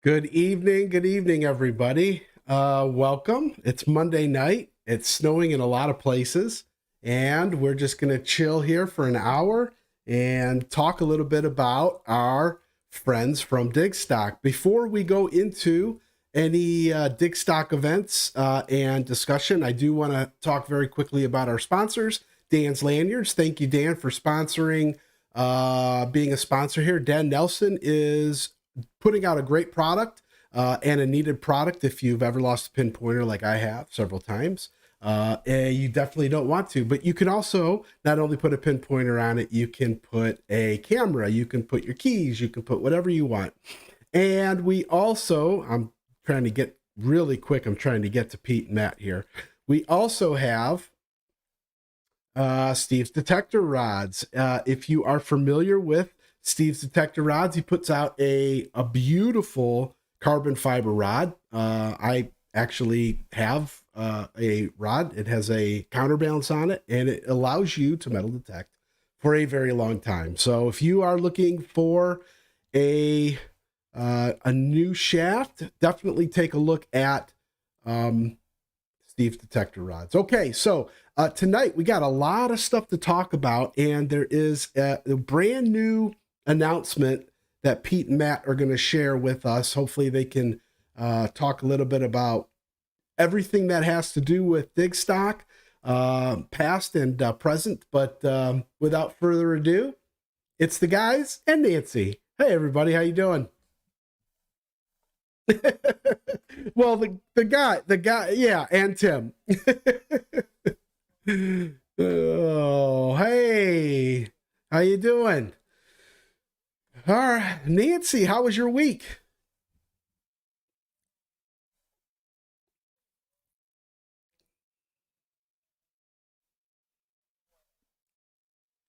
Good evening, everybody. Welcome. It's Monday night. It's snowing in a lot of places, and we're just going to chill here for an hour and talk a little bit about our friends from DIGSTOCK. Before we go into any DIGSTOCK events and discussion, I do want to talk very quickly about our sponsors, Dan's Lanyards. Thank you, Dan, for sponsoring, being a sponsor here. Dan Nelson is putting out a great product and a needed product. If you've ever lost a pinpointer like I have several times, you definitely don't want to. But you can also not only put a pinpointer on it, you can put a camera, you can put your keys, you can put whatever you want. And we also, I'm trying to get really quick, I'm trying to get to Pete and Matt here. We also have Steve's Detector Rods. If you are familiar with Steve's Detector Rods, he puts out a beautiful carbon fiber rod. I actually have a rod. It has a counterbalance on it, and it allows you to metal detect for a very long time. So if you are looking for a new shaft, definitely take a look at Steve's Detector Rods. Okay, so tonight we got a lot of stuff to talk about, and there is a brand new announcement that Pete and Matt are going to share with us. Hopefully they can talk a little bit about everything that has to do with DIGSTOCK, past and present. But without further ado, it's the guys and Nancy. Hey, everybody, how you doing? Well, the guy, yeah, and Tim. Oh, hey, how you doing? All right, Nancy, how was your week?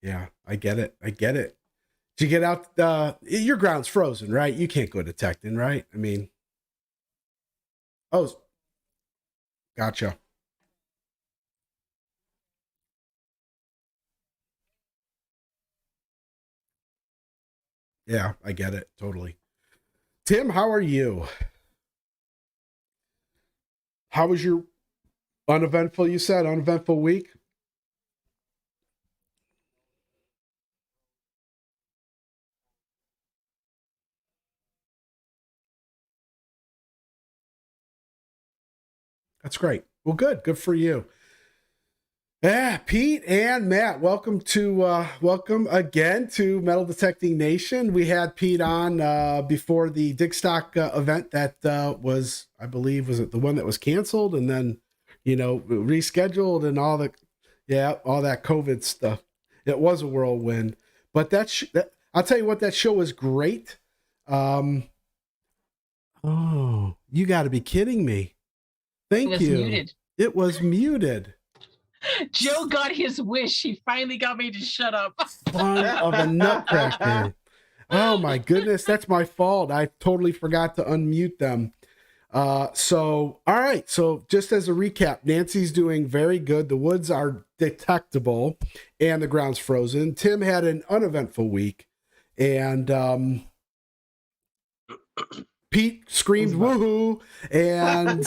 Yeah, I get it. I get it. Did you get out? Your ground's frozen, right? You can't go detecting, right? I mean, oh, gotcha. Yeah, I get it totally. Tim, how are you? How was your uneventful? You said uneventful week. That's great. Well, good. Good for you. Yeah, Pete and Matt, welcome again to Metal Detecting Nation. We had Pete on before the DIGSTOCK event that was, I believe, was it the one that was canceled and then, rescheduled and all the, yeah, all that COVID stuff. It was a whirlwind, but I'll tell you what, that show was great. Um, oh, you got to be kidding me! It Thank was you. muted. It was muted. Joe got his wish. He finally got me to shut up. Son of a nutcracker. Oh my goodness, that's my fault. I totally forgot to unmute them. So all right. So just as a recap, Nancy's doing very good. The woods are detectable and the ground's frozen. Tim had an uneventful week, and Pete screamed woohoo, and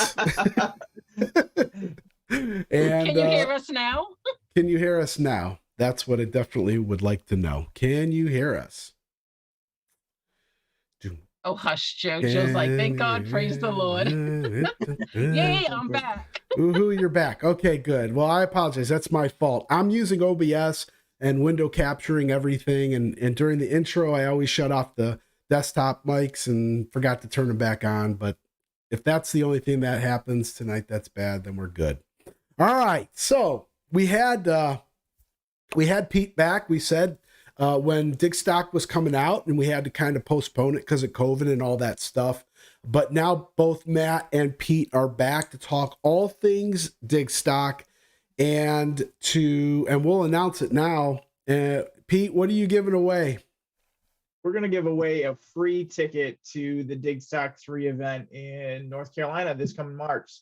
and Can you hear us now? can you hear us now? That's what I definitely would like to know. Can you hear us? Oh, hush, Joe. Joe's like, thank God, praise the Lord. Yay, I'm back. Woohoo, you're back. Okay, good. Well, I apologize. That's my fault. I'm using OBS and window capturing everything. And during the intro, I always shut off the desktop mics and forgot to turn them back on. But if that's the only thing that happens tonight, that's bad. Then we're good. All right. So we had Pete back. We said when DIGSTOCK was coming out, and we had to kind of postpone it because of COVID and all that stuff. But now both Matt and Pete are back to talk all things DIGSTOCK, and we'll announce it now. Pete, what are you giving away? We're going to give away a free ticket to the DIGSTOCK 3 event in North Carolina this coming March.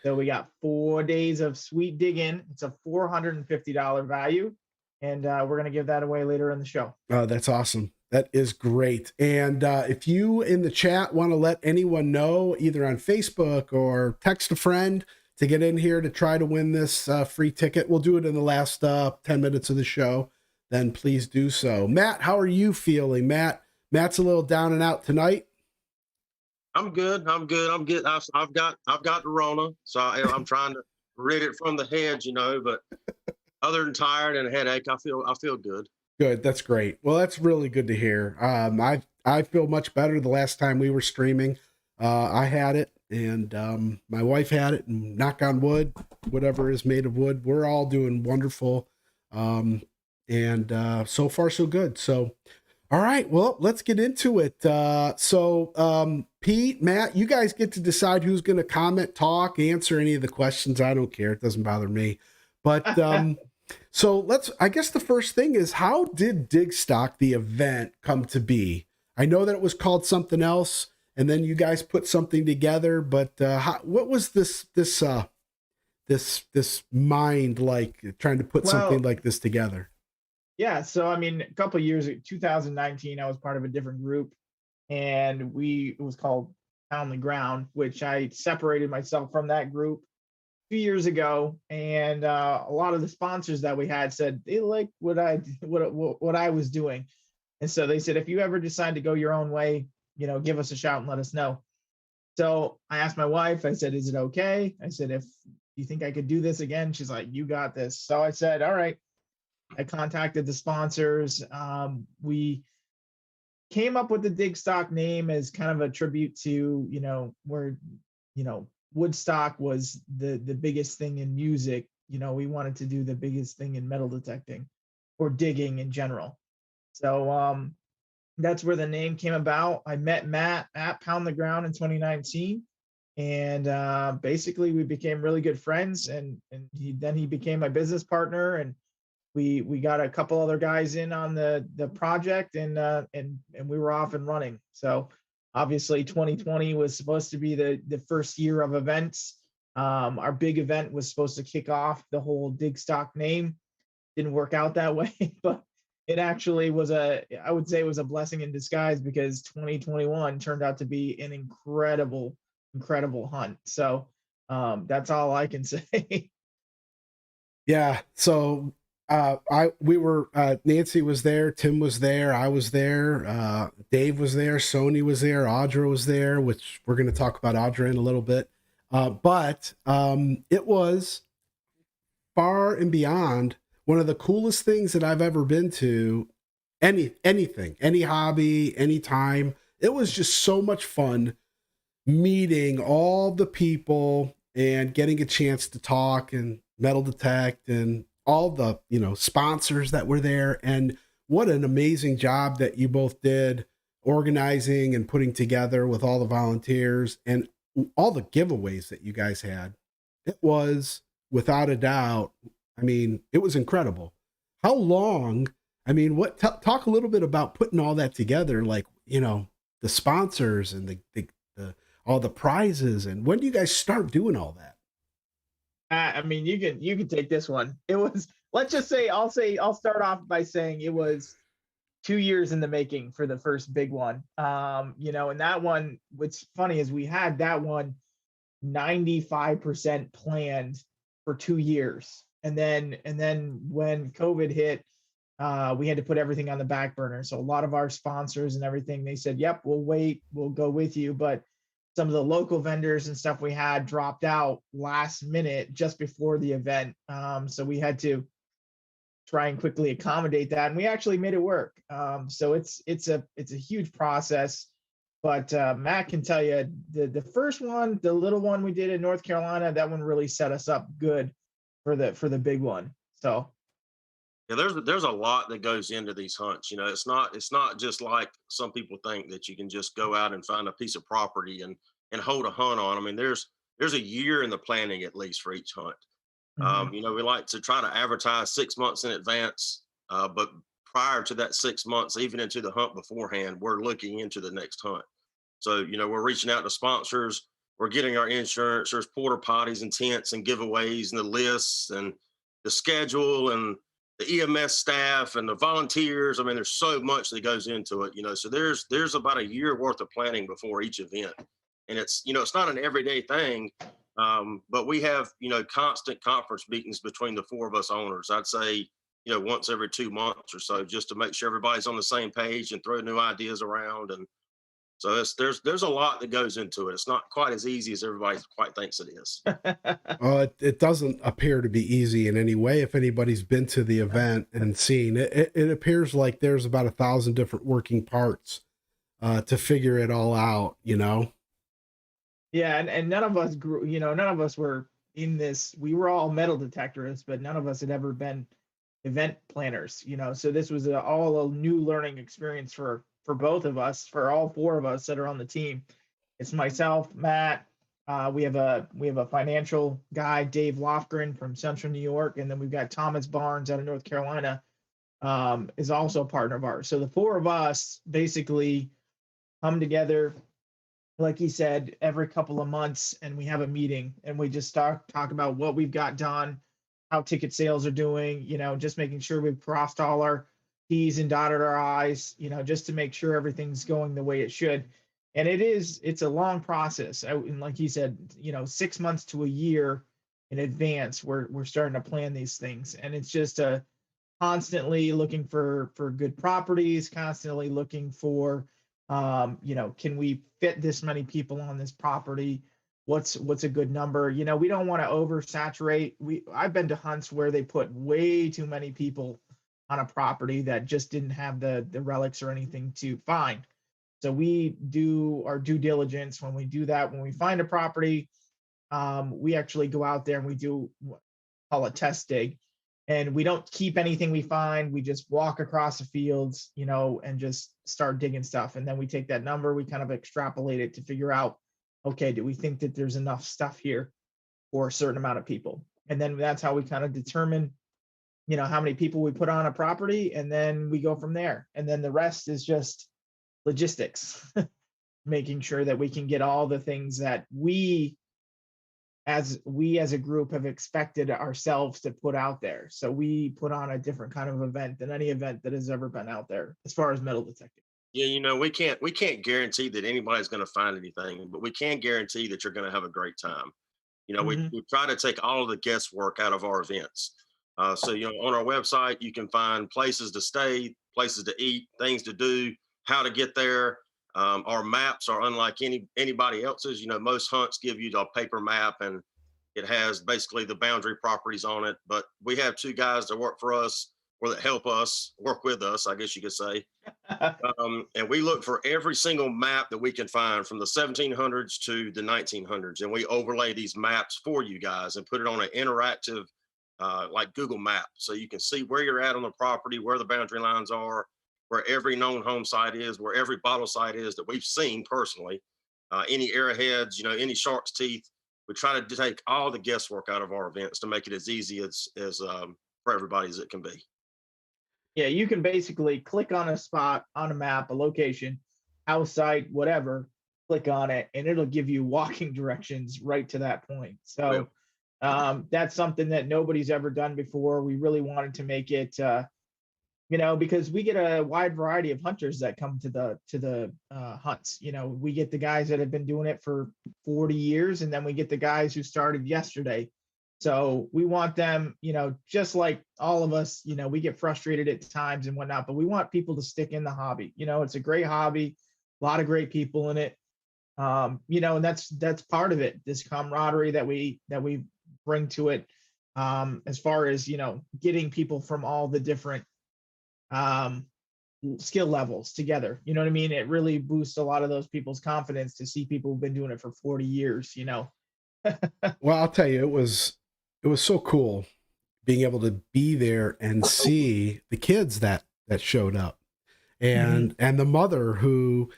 So we got 4 days of sweet digging. It's a $450 value. And we're going to give that away later in the show. Oh, that's awesome. That is great. And if you in the chat want to let anyone know, either on Facebook or text a friend to get in here to try to win this free ticket, we'll do it in the last 10 minutes of the show. Then please do so. Matt, how are you feeling? Matt's a little down and out tonight. I'm good. I'm good. I'm good. I've got the Rona, so I'm trying to rid it from the head, But other than tired and a headache, I feel good. Good. That's great. Well, that's really good to hear. I feel much better. The last time we were streaming, I had it, and my wife had it. And knock on wood, whatever is made of wood, we're all doing wonderful. And so far so good. So, all right. Well, let's get into it. Pete, Matt, you guys get to decide who's going to comment, talk, answer any of the questions. I don't care. It doesn't bother me. But so I guess the first thing is, how did DIGSTOCK, the event, come to be? I know that it was called something else, and then you guys put something together, but what was this mind like trying to put something like this together? Yeah. So, I mean, a couple of years, 2019, I was part of a different group, and it was called Pound the Ground, which I separated myself from that group 2 years ago, and a lot of the sponsors that we had said they liked what I was doing, and so they said, if you ever decide to go your own way, give us a shout and let us know. So I asked my wife. I said, "Is it okay?" I said, "If you think I could do this again," she's like, "You got this." So I said, "All right." I contacted the sponsors. We came up with the DIGSTOCK name as kind of a tribute to where Woodstock was the biggest thing in music. We wanted to do the biggest thing in metal detecting or digging in general. So that's where the name came about. I met Matt at Pound the Ground in 2019, and basically we became really good friends. And he became my business partner, and we got a couple other guys in on the project, and we were off and running. So obviously 2020 was supposed to be the first year of events. Our big event was supposed to kick off the whole DIGSTOCK name. Didn't work out that way, but it actually was I would say it was a blessing in disguise, because 2021 turned out to be an incredible hunt. So that's all I can say. Yeah. So Nancy was there, Tim was there, I was there, Dave was there, Sony was there, Audra was there, which we're going to talk about Audra in a little bit. But it was far and beyond one of the coolest things that I've ever been to. Anything, any hobby, anytime. It was just so much fun meeting all the people and getting a chance to talk and metal detect and all the sponsors that were there. And what an amazing job that you both did organizing and putting together with all the volunteers and all the giveaways that you guys had. It was, without a doubt, it was incredible. How long, talk a little bit about putting all that together, like, the sponsors and the all the prizes, and when do you guys start doing all that? You can take this one. It was, let's just say, I'll start off by saying it was 2 years in the making for the first big one. And that one, what's funny is we had that one 95% planned for 2 years. And then when COVID hit, we had to put everything on the back burner. So a lot of our sponsors and everything, they said, "Yep, we'll wait, we'll go with you." But some of the local vendors and stuff we had dropped out last minute just before the event. So we had to try and quickly accommodate that, and we actually made it work. So it's a huge process. But Matt can tell you, the first one, the little one we did in North Carolina, that one really set us up good for the big one. So yeah, there's a lot that goes into these hunts. It's not just like some people think, that you can just go out and find a piece of property and hold a hunt on. There's a year in the planning at least for each hunt. We like to try to advertise 6 months in advance, but prior to that 6 months, even into the hunt beforehand, we're looking into the next hunt. So we're reaching out to sponsors, we're getting our insurance, there's porta potties and tents and giveaways and the lists and the schedule and the EMS staff and the volunteers. I mean, there's so much that goes into it, you know. So there's about a year worth of planning before each event, and it's, you know, it's not an everyday thing. But we have, you know, constant conference meetings between the four of us owners. I'd say, you know, once every 2 months or so, just to make sure everybody's on the same page and throw new ideas around. And so there's a lot that goes into it. It's not quite as easy as everybody quite thinks it is. It doesn't appear to be easy in any way. If anybody's been to the event and seen it, it appears like there's about 1,000 different working parts to figure it all out, you know? Yeah, and none of us grew, none of us were in this. We were all metal detectorists, but none of us had ever been event planners, So this was all a new learning experience for both of us, for all four of us that are on the team. It's myself, Matt. We have a financial guy, Dave Lofgren from Central New York, and then we've got Thomas Barnes out of North Carolina, is also a partner of ours. So the four of us basically come together, like he said, every couple of months, and we have a meeting and we just talk about what we've got done, how ticket sales are doing, just making sure we've crossed all our T's and dotted our I's, just to make sure everything's going the way it should. And it's a long process. And like he said, 6 months to a year in advance, we're starting to plan these things. And it's just constantly looking for good properties, constantly looking for can we fit this many people on this property? What's a good number? We don't want to oversaturate. I've been to hunts where they put way too many people on a property that just didn't have the relics or anything to find. So we do our due diligence when we do that. When we find a property, we actually go out there and we do call a test dig, and we don't keep anything we find. We just walk across the fields, and just start digging stuff. And then we take that number, we kind of extrapolate it to figure out, okay, do we think that there's enough stuff here for a certain amount of people? And then that's how we kind of determine, how many people we put on a property, and then we go from there. And then the rest is just logistics, making sure that we can get all the things that we as a group have expected ourselves to put out there. So we put on a different kind of event than any event that has ever been out there as far as metal detecting. Yeah, we can't guarantee that anybody's going to find anything, but we can guarantee that you're going to have a great time. Mhm. We try to take all of the guesswork out of our events. So, on our website, you can find places to stay, places to eat, things to do, how to get there. Our maps are unlike anybody else's. Most hunts give you a paper map and it has basically the boundary properties on it. But we have two guys that work for us or that help us work with us, I guess you could say. And we look for every single map that we can find from the 1700s to the 1900s. And we overlay these maps for you guys and put it on an interactive, like Google map. So you can see where you're at on the property, where the boundary lines are, where every known home site is, where every bottle site is that we've seen personally, any arrowheads, any shark's teeth. We try to take all the guesswork out of our events to make it as easy as for everybody as it can be. Yeah, you can basically click on a spot on a map, a location, house site, whatever, click on it, and it'll give you walking directions right to that point. Well, So that's something that nobody's ever done before. We really wanted to make it, because we get a wide variety of hunters that come to the hunts. We get the guys that have been doing it for 40 years, and then we get the guys who started yesterday. So we want them, just like all of us, we get frustrated at times and whatnot, but we want people to stick in the hobby. It's a great hobby, a lot of great people in it. And that's part of it, this camaraderie that we bring to it, as far as, getting people from all the different um, skill levels together. You know what I mean? It really boosts a lot of those people's confidence to see people who've been doing it for 40 years. Well, I'll tell you, it was so cool being able to be there and see the kids that showed up, Mhm. and the mother who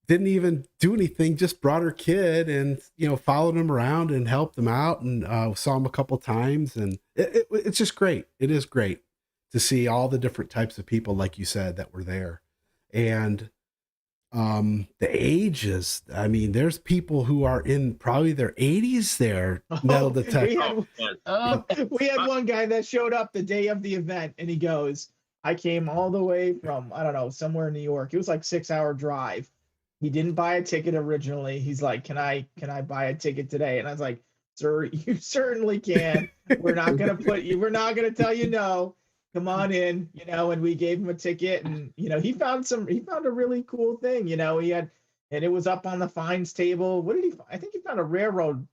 didn't even do anything, just brought her kid and followed him around and helped him out, and saw him a couple times, and it's just great. It is great to see all the different types of people, like you said, that were there. And the ages. I mean, there's people who are in probably their 80s there metal detector. Oh, we had one guy that showed up the day of the event, and he goes, I came all the way from, I don't know, somewhere in New York. It was like 6-hour drive. He didn't buy a ticket originally. He's like, can I buy a ticket today? And I was like, sir, you certainly can. We're not gonna tell you no. Come on in, and we gave him a ticket, and he found a really cool thing. And it was up on the finds table. What did he find? I think he found a railroad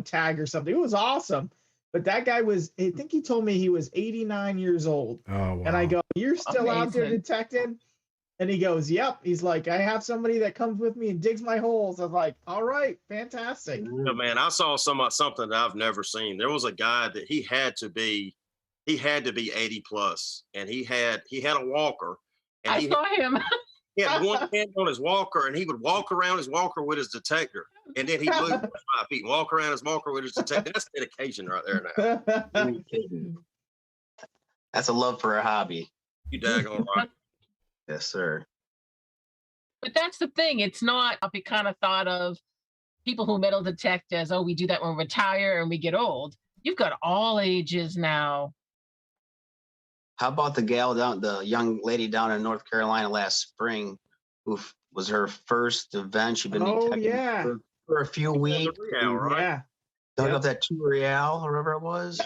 tag or something. It was awesome. But that guy I think he told me he was 89 years old. Oh, wow. And I go, you're still out there Amazing. detecting? And he goes, yep. He's like, I have somebody that comes with me and digs my holes. I was like, all right, fantastic. But man, I saw something that I've never seen. There was a guy that he had to be 80 plus, and he had a walker, and I saw him. he had one hand on his walker, and he would walk around his walker with his detector, and then he'd move 5 feet and walk around his walker with his detector. That's dedication right there now. That's a love for a hobby. You daggone right. Yes, sir. But that's the thing. It's not be kind of thought of people who metal detect as, oh, we do that when we retire and we get old. You've got all ages now. How about the young lady down in North Carolina last spring, who was her first event? She'd been detecting yeah. for a few weeks. Real, right? Yeah. Dug up that 2 real or whatever it was.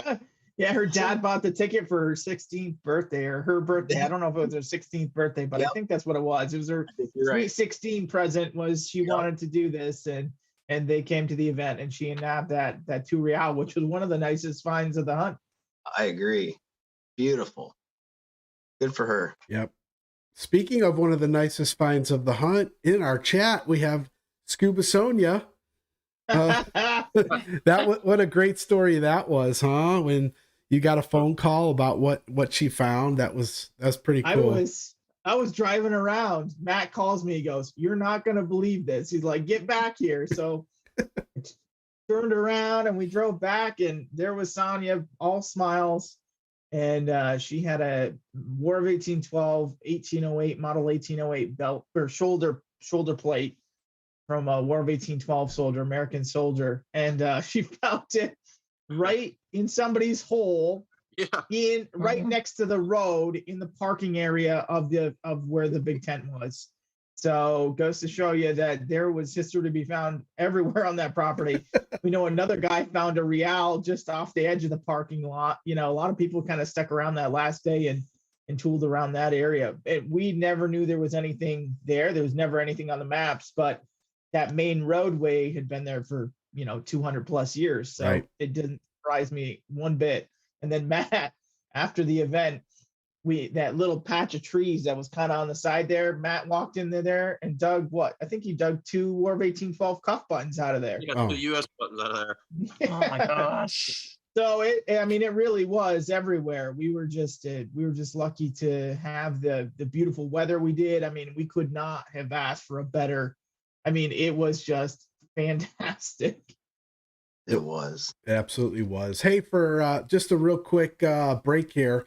Yeah, her dad bought the ticket for her 16th birthday or her birthday. I don't know if it was her 16th birthday, but I think that's what it was. It was her sweet 16 present. Was she wanted to do this, and they came to the event, and she nabbed that 2 real, which was one of the nicest finds of the hunt. I agree. Beautiful. Good for her. Yep. Speaking of one of the nicest finds of the hunt, in our chat we have Scuba Sonia. What a great story that was, huh? When you got a phone call about what she found. That's pretty cool. I was driving around. Matt calls me. He goes, "You're not gonna believe this." He's like, "Get back here." So turned around and we drove back, and there was Sonia, all smiles, and she had a War of 1812 1808 model 1808 belt or shoulder plate from a War of 1812 soldier, American soldier, and she found it right in somebody's hole, right next to the road in the parking area of where the big tent was. So goes to show you that there was history to be found everywhere on that property. We know another guy found a real just off the edge of the parking lot. A lot of people kind of stuck around that last day and tooled around that area. We never knew there was anything there. There was never anything on the maps, but that main roadway had been there for 200 plus years. So It didn't surprise me one bit. And then Matt, after the event, that little patch of trees that was kind of on the side there, Matt walked in there and dug I think he dug 2 War of 1812 cuff buttons out of there. Yeah, 2 US buttons out of there. Oh my gosh. So it really was everywhere. We were just lucky to have the beautiful weather we did. I mean, we could not have asked for a better. I mean, it was just fantastic. It was. It absolutely was. Hey, for just a real quick break here.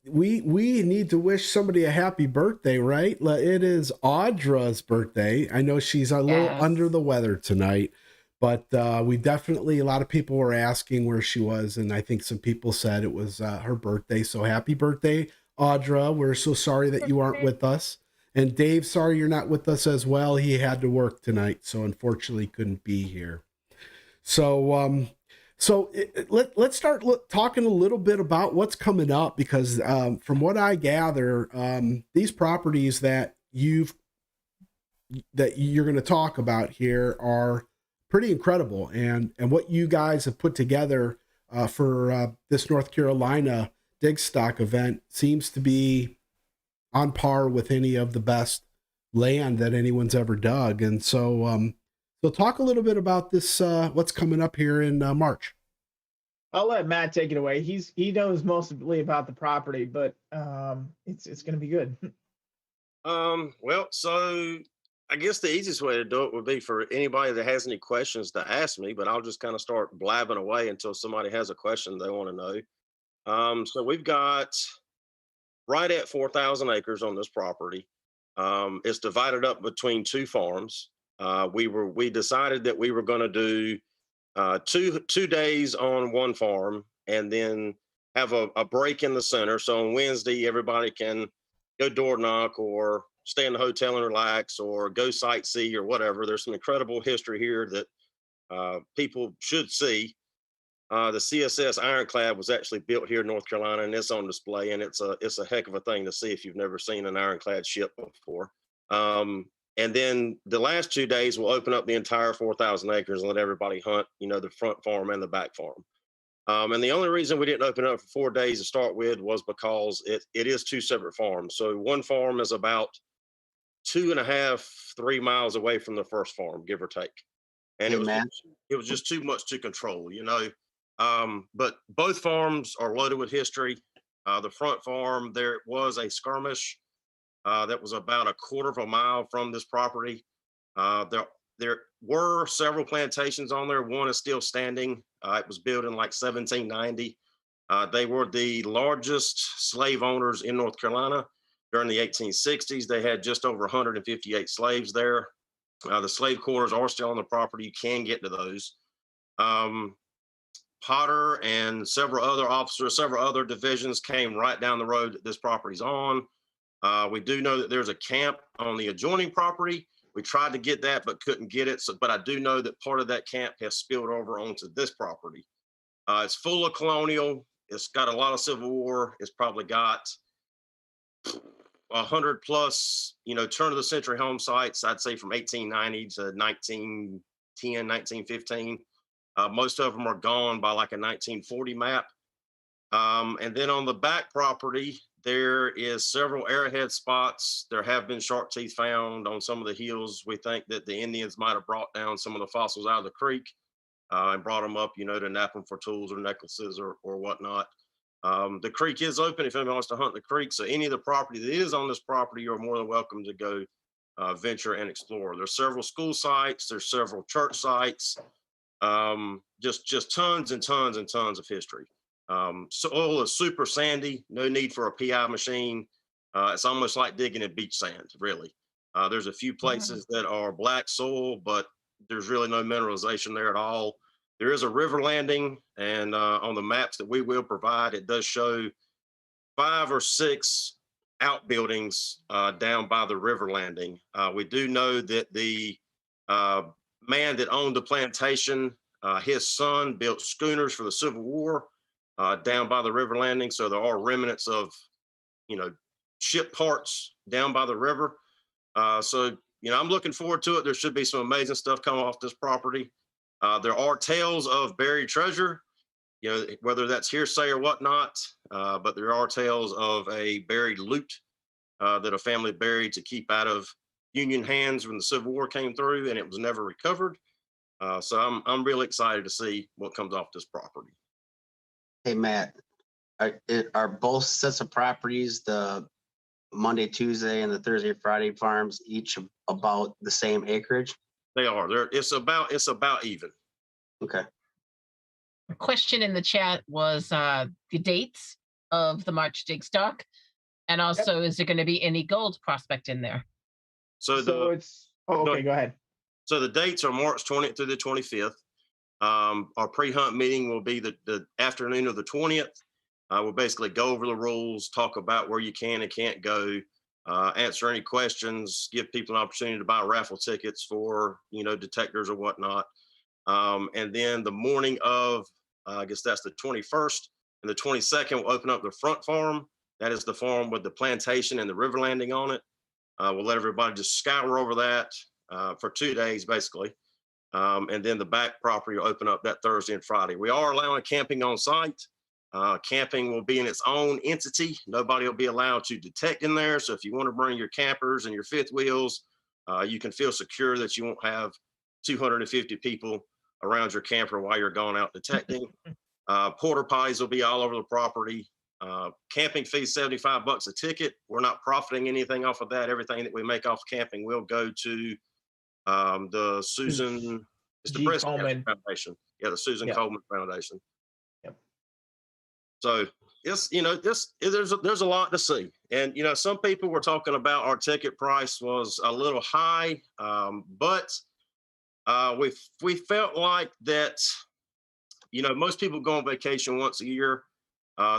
We need to wish somebody a happy birthday, right? It is Audra's birthday. I know she's a little under the weather tonight, but we definitely, a lot of people were asking where she was, and I think some people said it was her birthday. So happy birthday, Audra. We're so sorry that you aren't with us. And Dave, sorry you're not with us as well. He had to work tonight, so unfortunately couldn't be here. So let's start talking a little bit about what's coming up, because from what I gather, these properties that you're going to talk about here are pretty incredible, and what you guys have put together for this North Carolina DIGSTOCK event seems to be on par with any of the best land that anyone's ever dug. And so talk a little bit about this, what's coming up here in March. I'll let Matt take it away. He knows mostly about the property, but it's going to be good. Well, so I guess the easiest way to do it would be for anybody that has any questions to ask me, but I'll just kind of start blabbing away until somebody has a question they want to know. So we've got right at 4,000 acres on this property. It's divided up between two farms. We decided that we were going to do two days on one farm and then have a break in the center. So on Wednesday, everybody can go door knock or stay in the hotel and relax or go sightsee or whatever. There's some incredible history here that people should see. The CSS Ironclad was actually built here in North Carolina, and it's on display, and it's a heck of a thing to see if you've never seen an ironclad ship before. And then the last 2 days, we'll open up the entire 4,000 acres and let everybody hunt, the front farm and the back farm. And the only reason we didn't open up for 4 days to start with was because it is two separate farms. So one farm is about 2.5, 3 miles away from the first farm, give or take. And it was just too much to control, but both farms are loaded with history. The front farm, there was a skirmish that was about 1/4 mile from this property. There were several plantations on there. One is still standing. It was built in like 1790. They were the largest slave owners in North Carolina during the 1860s. They had just over 158 slaves there. The slave quarters are still on the property. You can get to those. Potter and several other officers, several other divisions came right down the road that this property's on. We do know that there's a camp on the adjoining property. We tried to get that, but couldn't get it. But I do know that part of that camp has spilled over onto this property. It's full of colonial. It's got a lot of Civil War. It's probably got 100 plus, turn of the century home sites, I'd say from 1890 to 1910, 1915. Most of them are gone by like a 1940 map. And then on the back property, there is several arrowhead spots. There have been shark teeth found on some of the hills. We think that the Indians might have brought down some of the fossils out of the creek and brought them up, to nap them for tools or necklaces or whatnot. The creek is open if anyone wants to hunt the creek. So any of the property that is on this property, you're more than welcome to go venture and explore. There's several school sites. There's several church sites. Just tons and tons and tons of history. Soil is super sandy, no need for a PI machine. It's almost like digging in beach sand, really. There's a few places that are black soil, but there's really no mineralization there at all. There is a river landing, and on the maps that we will provide, it does show 5 or 6 outbuildings down by the river landing. We do know that the man that owned the plantation, his son built schooners for the Civil War down by the river landing. So there are remnants of, ship parts down by the river. So I'm looking forward to it. There should be some amazing stuff coming off this property. There are tales of buried treasure, whether that's hearsay or whatnot, but there are tales of a buried loot that a family buried to keep out of Union hands when the Civil War came through, and it was never recovered. So I'm really excited to see what comes off this property. Hey, Matt, are both sets of properties, the Monday, Tuesday, and the Thursday, Friday farms, each about the same acreage? They are. It's about even. Okay. A question in the chat was the dates of the March DIGSTOCK, and also is there going to be any gold prospect in there? So it's okay. Go ahead. So the dates are March 20th through the 25th. Our pre-hunt meeting will be the afternoon of the 20th. We'll basically go over the rules, talk about where you can and can't go, answer any questions, give people an opportunity to buy raffle tickets for, detectors or whatnot. And then the morning of, I guess that's the 21st and the 22nd, we'll open up the front farm. That is the farm with the plantation and the river landing on it. We'll let everybody just scour over that for 2 days, basically. And then the back property will open up that Thursday and Friday. We are allowing camping on site. Camping will be in its own entity. Nobody will be allowed to detect in there. So if you want to bring your campers and your fifth wheels, you can feel secure that you won't have 250 people around your camper while you're going out detecting. Porta potties will be all over the property. Camping fee $75 a ticket. We're not profiting anything off of that. Everything that we make off camping will go to the Susan, it's the Breast Cancer Foundation. Yeah, the Susan Coleman Foundation. Yep. So it's there's a lot to see, And, some people were talking about our ticket price was a little high, but we felt like that, most people go on vacation once a year.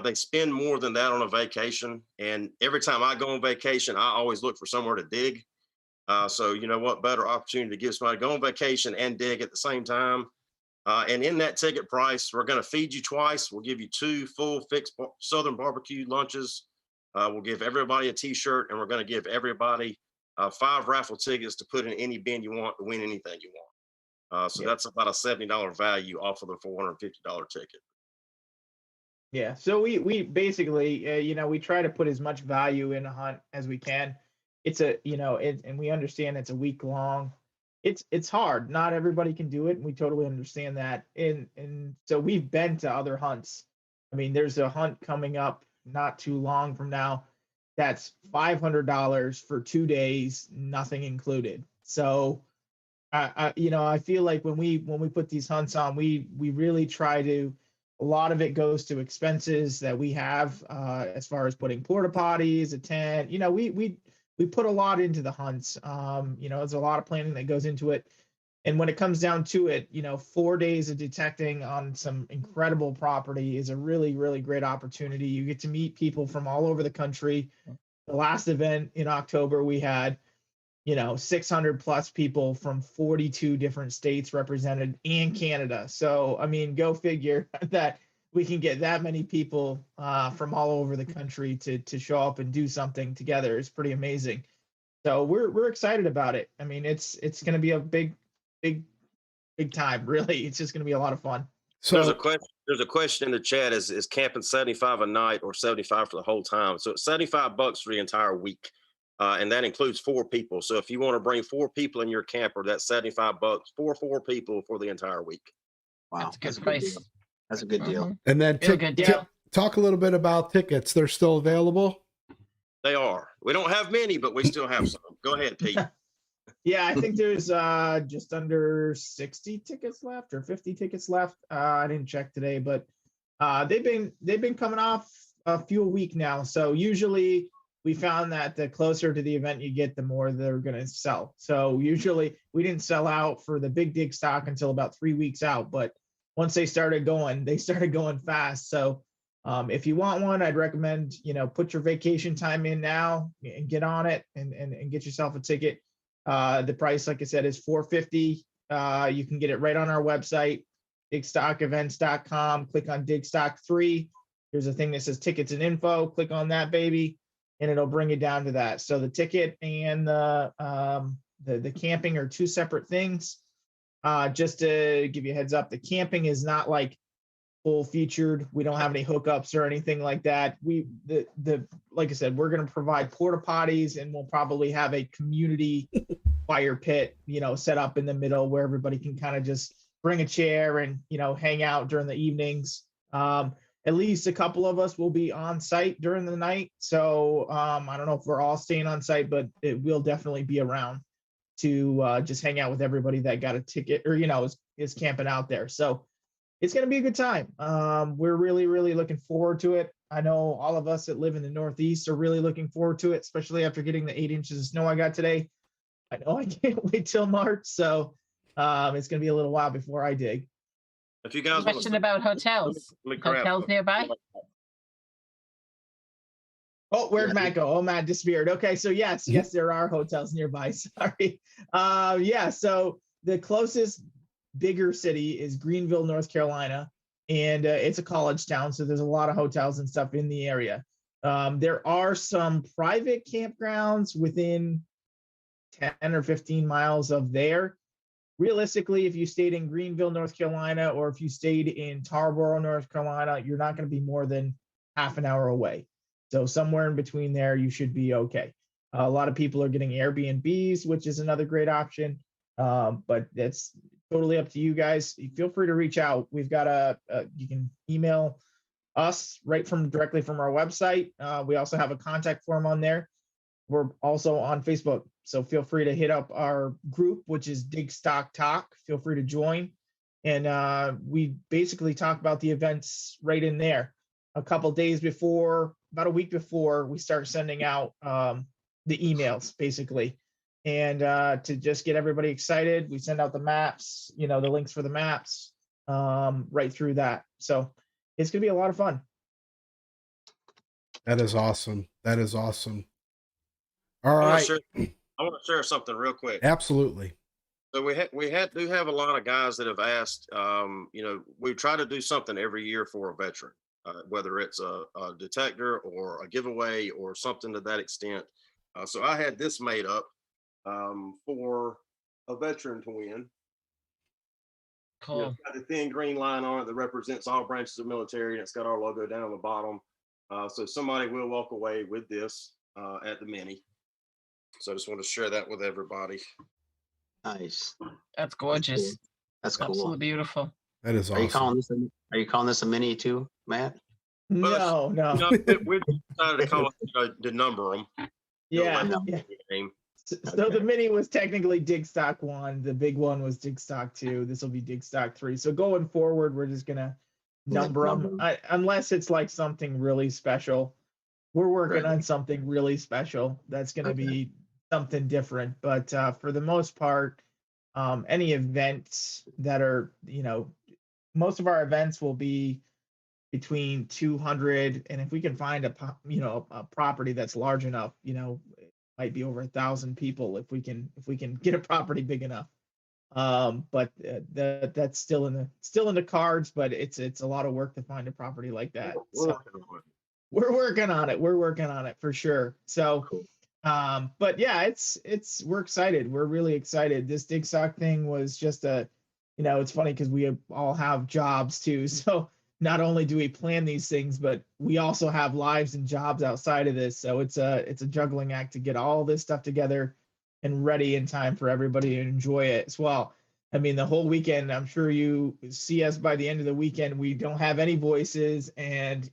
They spend more than that on a vacation. And every time I go on vacation, I always look for somewhere to dig. So, what better opportunity to give somebody to go on vacation and dig at the same time? And in that ticket price, we're going to feed you twice. We'll give you 2 full fixed Southern barbecue lunches. We'll give everybody a T-shirt, and we're going to give everybody 5 raffle tickets to put in any bin you want to win anything you want. So that's about a $70 value off of the $450 ticket. Yeah. So we basically, we try to put as much value in a hunt as we can. It's and we understand it's a week long. It's hard. Not everybody can do it, and we totally understand that. And so we've been to other hunts. I mean, there's a hunt coming up not too long from now that's $500 for 2 days, nothing included. So I feel like when we put these hunts on, we really try to. A lot of it goes to expenses that we have as far as putting porta potties, a tent. We put a lot into the hunts. There's a lot of planning that goes into it. And when it comes down to it, 4 days of detecting on some incredible property is a really, really great opportunity. You get to meet people from all over the country. The last event in October, we had 600 plus people from 42 different states represented and Canada. So, I mean, go figure that we can get that many people from all over the country to show up and do something together. It's pretty amazing. So we're excited about it. I mean, it's going to be a big time. Really, it's just going to be a lot of fun. So there's a question in the chat: is camping 75 a night or 75 for the whole time? So it's $75 for the entire week. And that includes 4 people. So if you want to bring 4 people in your camper, that's $75 for 4 people for the entire week. Wow, That's a good price. deal. That's a good deal. and then Real good deal. talk a little bit about tickets. They're still available. They are. We don't have many, but we still have some. Go ahead, Pete. Yeah, I think there's just under 60 tickets left or 50 tickets left. I didn't check today, but they've been coming off a few a week now. So usually we found that the closer to the event you get, the more they're going to sell. So usually we didn't sell out for the big dig stock until about 3 weeks out. But once they started going fast. So if you want one, I'd recommend, put your vacation time in now and get on it and get yourself a ticket. The price, like I said, is $450. You can get it right on our website, DIGSTOCK Click on DIGSTOCK 3. There's a thing that says tickets and info. Click on that, baby, and it'll bring you down to that. So the ticket and the camping are 2 separate things. Just to give you a heads up, the camping is not like full featured. We don't have any hookups or anything like that. Like I said, we're going to provide porta potties, and we'll probably have a community fire pit, set up in the middle where everybody can kind of just bring a chair and, hang out during the evenings. At least a couple of us will be on site during the night. So I don't know if we're all staying on site, but it will definitely be around to just hang out with everybody that got a ticket or, is camping out there. So it's going to be a good time. We're really, really looking forward to it. I know all of us that live in the Northeast are really looking forward to it, especially after getting the 8 inches of snow I got today. I know I can't wait till March. So it's going to be a little while before I dig. If you guys Question about hotels. let me grab Hotels nearby? Oh, where'd Matt go? Oh, Matt disappeared. Okay, so yes, there are hotels nearby. Sorry. So the closest bigger city is Greenville, North Carolina, and it's a college town, so there's a lot of hotels and stuff in the area. There are some private campgrounds within 10 or 15 miles of there. Realistically, if you stayed in Greenville, North Carolina, or if you stayed in Tarboro, North Carolina, you're not going to be more than half an hour away. So somewhere in between there, you should be okay. A lot of people are getting Airbnbs, which is another great option. But that's totally up to you guys. Feel free to reach out. We've got you can email us directly from our website. We also have a contact form on there. We're also on Facebook. So feel free to hit up our group, which is DIGSTOCK Talk. Feel free to join. And we basically talk about the events right in there. A couple days before about a week before, we start sending out the emails basically. And to just get everybody excited, we send out the maps, the links for the maps right through that. So it's going to be a lot of fun. That is awesome. That is awesome. All I right. want to share something real quick. Absolutely. So do have a lot of guys that have asked. We try to do something every year for a veteran, whether it's a detector or a giveaway or something to that extent. So I had this made up for a veteran to win. Cool. It's got the thin green line on it that represents all branches of military, and it's got our logo down on the bottom. So somebody will walk away with this at the mini. So I just want to share that with everybody. Nice. That's gorgeous. That's cool. Absolutely beautiful. That is Are you awesome. calling this a mini too, Matt? No. We decided to call it, to number them. Yeah. Yeah. So the mini was technically DIGSTOCK 1. The big one was DIGSTOCK 2. This will be DIGSTOCK 3. So going forward, we're just going to number them unless it's like something really special. We're working on something really special. That's going to be something different. But for the most part, any events that are, most of our events will be between 200, and if we can find a property that's large enough, it might be over 1,000 people if we can get a property big enough. But that's still in the cards, but it's a lot of work to find a property like that. So we're working on it. We're working on it for sure. So but yeah, we're excited. We're really excited. This DIGSTOCK thing was just it's funny because we all have jobs too. So not only do we plan these things, but we also have lives and jobs outside of this. So it's a juggling act to get all this stuff together and ready in time for everybody to enjoy it as well. I mean, the whole weekend, I'm sure you see us by the end of the weekend, we don't have any voices and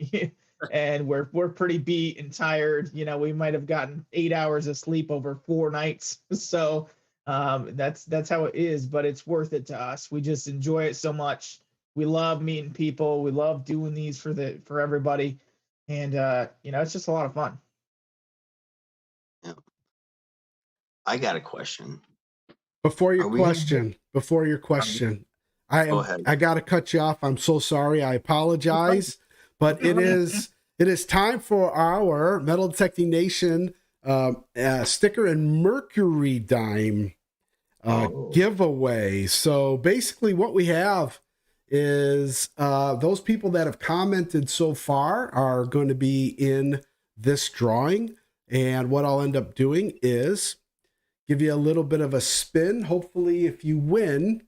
and we're pretty beat and tired. We might have gotten 8 hours of sleep over 4 nights. So that's how it is, but it's worth it to us. We just enjoy it so much. We love meeting people. We love doing these for everybody. And it's just a lot of fun. Yeah. I got a question. Before your question, Go ahead. I got to cut you off. I'm so sorry. I apologize, but it is time for our Metal Detecting Nation sticker and Mercury dime giveaway. So basically what we have is those people that have commented so far are going to be in this drawing. And what I'll end up doing is give you a little bit of a spin. Hopefully, if you win,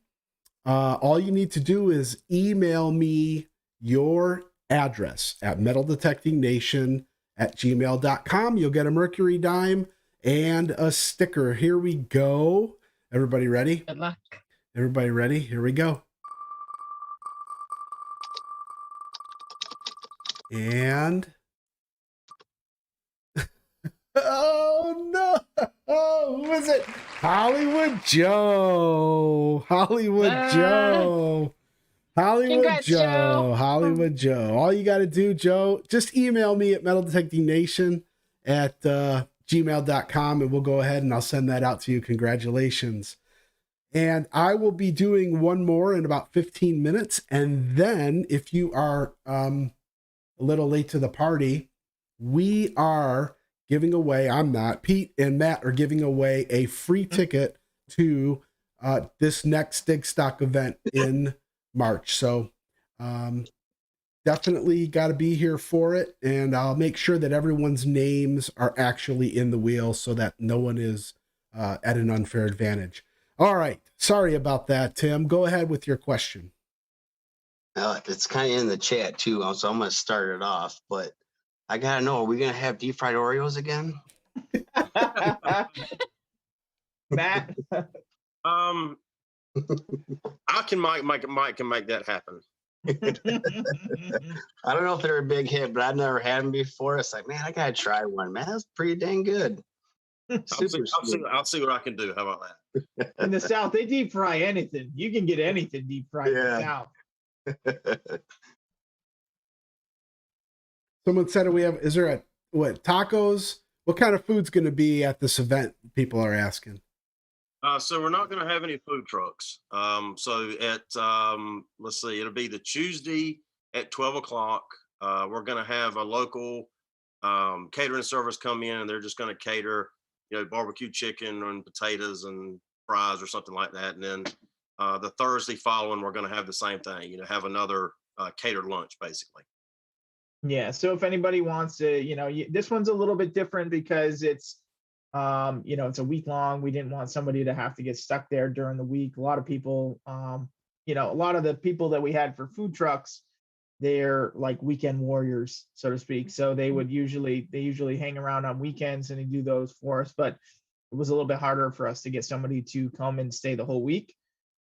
all you need to do is email me your address at metaldetectingnation@gmail.com. You'll get a Mercury dime and a sticker. Here we go. Everybody ready? Good luck. Everybody ready? Here we go. And oh no! Oh, who is it? Hollywood Joe. Hollywood Joe. Hollywood Congrats, Joe. Joe. Hollywood Joe. All you got to do, Joe, just email me at metaldetectingnation@gmail.com and we'll go ahead and I'll send that out to you. Congratulations. And I will be doing one more in about 15 minutes. And then if you are a little late to the party, we are giving away, I'm not, Pete and Matt are giving away a free ticket to this next DIGSTOCK event in March. So definitely got to be here for it. And I'll make sure that everyone's names are actually in the wheel so that no one is at an unfair advantage. All right. Sorry about that, Tim. Go ahead with your question. It's kind of in the chat too, so I'm going to start it off. But I got to know, are we going to have deep fried Oreos again? Matt? I can Mike can make that happen. I don't know if they're a big hit, but I've never had them before. It's like, man, I got to try one. Man, that's pretty dang good. I'll see what I can do. How about that? In the South, they deep fry anything. You can get anything deep fried in the South. Someone said is there tacos? What kind of food's going to be at this event? People are asking. So we're not going to have any food trucks. So at let's see, it'll be the Tuesday at 12 o'clock. We're going to have a local catering service come in, and they're just going to cater, barbecue chicken and potatoes and fries or something like that. And then the Thursday following, we're going to have the same thing. Have another catered lunch, basically. Yeah. So if anybody wants to, this one's a little bit different because it's, it's a week long. We didn't want somebody to have to get stuck there during the week. A lot of people, a lot of the people that we had for food trucks, they're like weekend warriors, so to speak. So they usually hang around on weekends and they do those for us. But it was a little bit harder for us to get somebody to come and stay the whole week.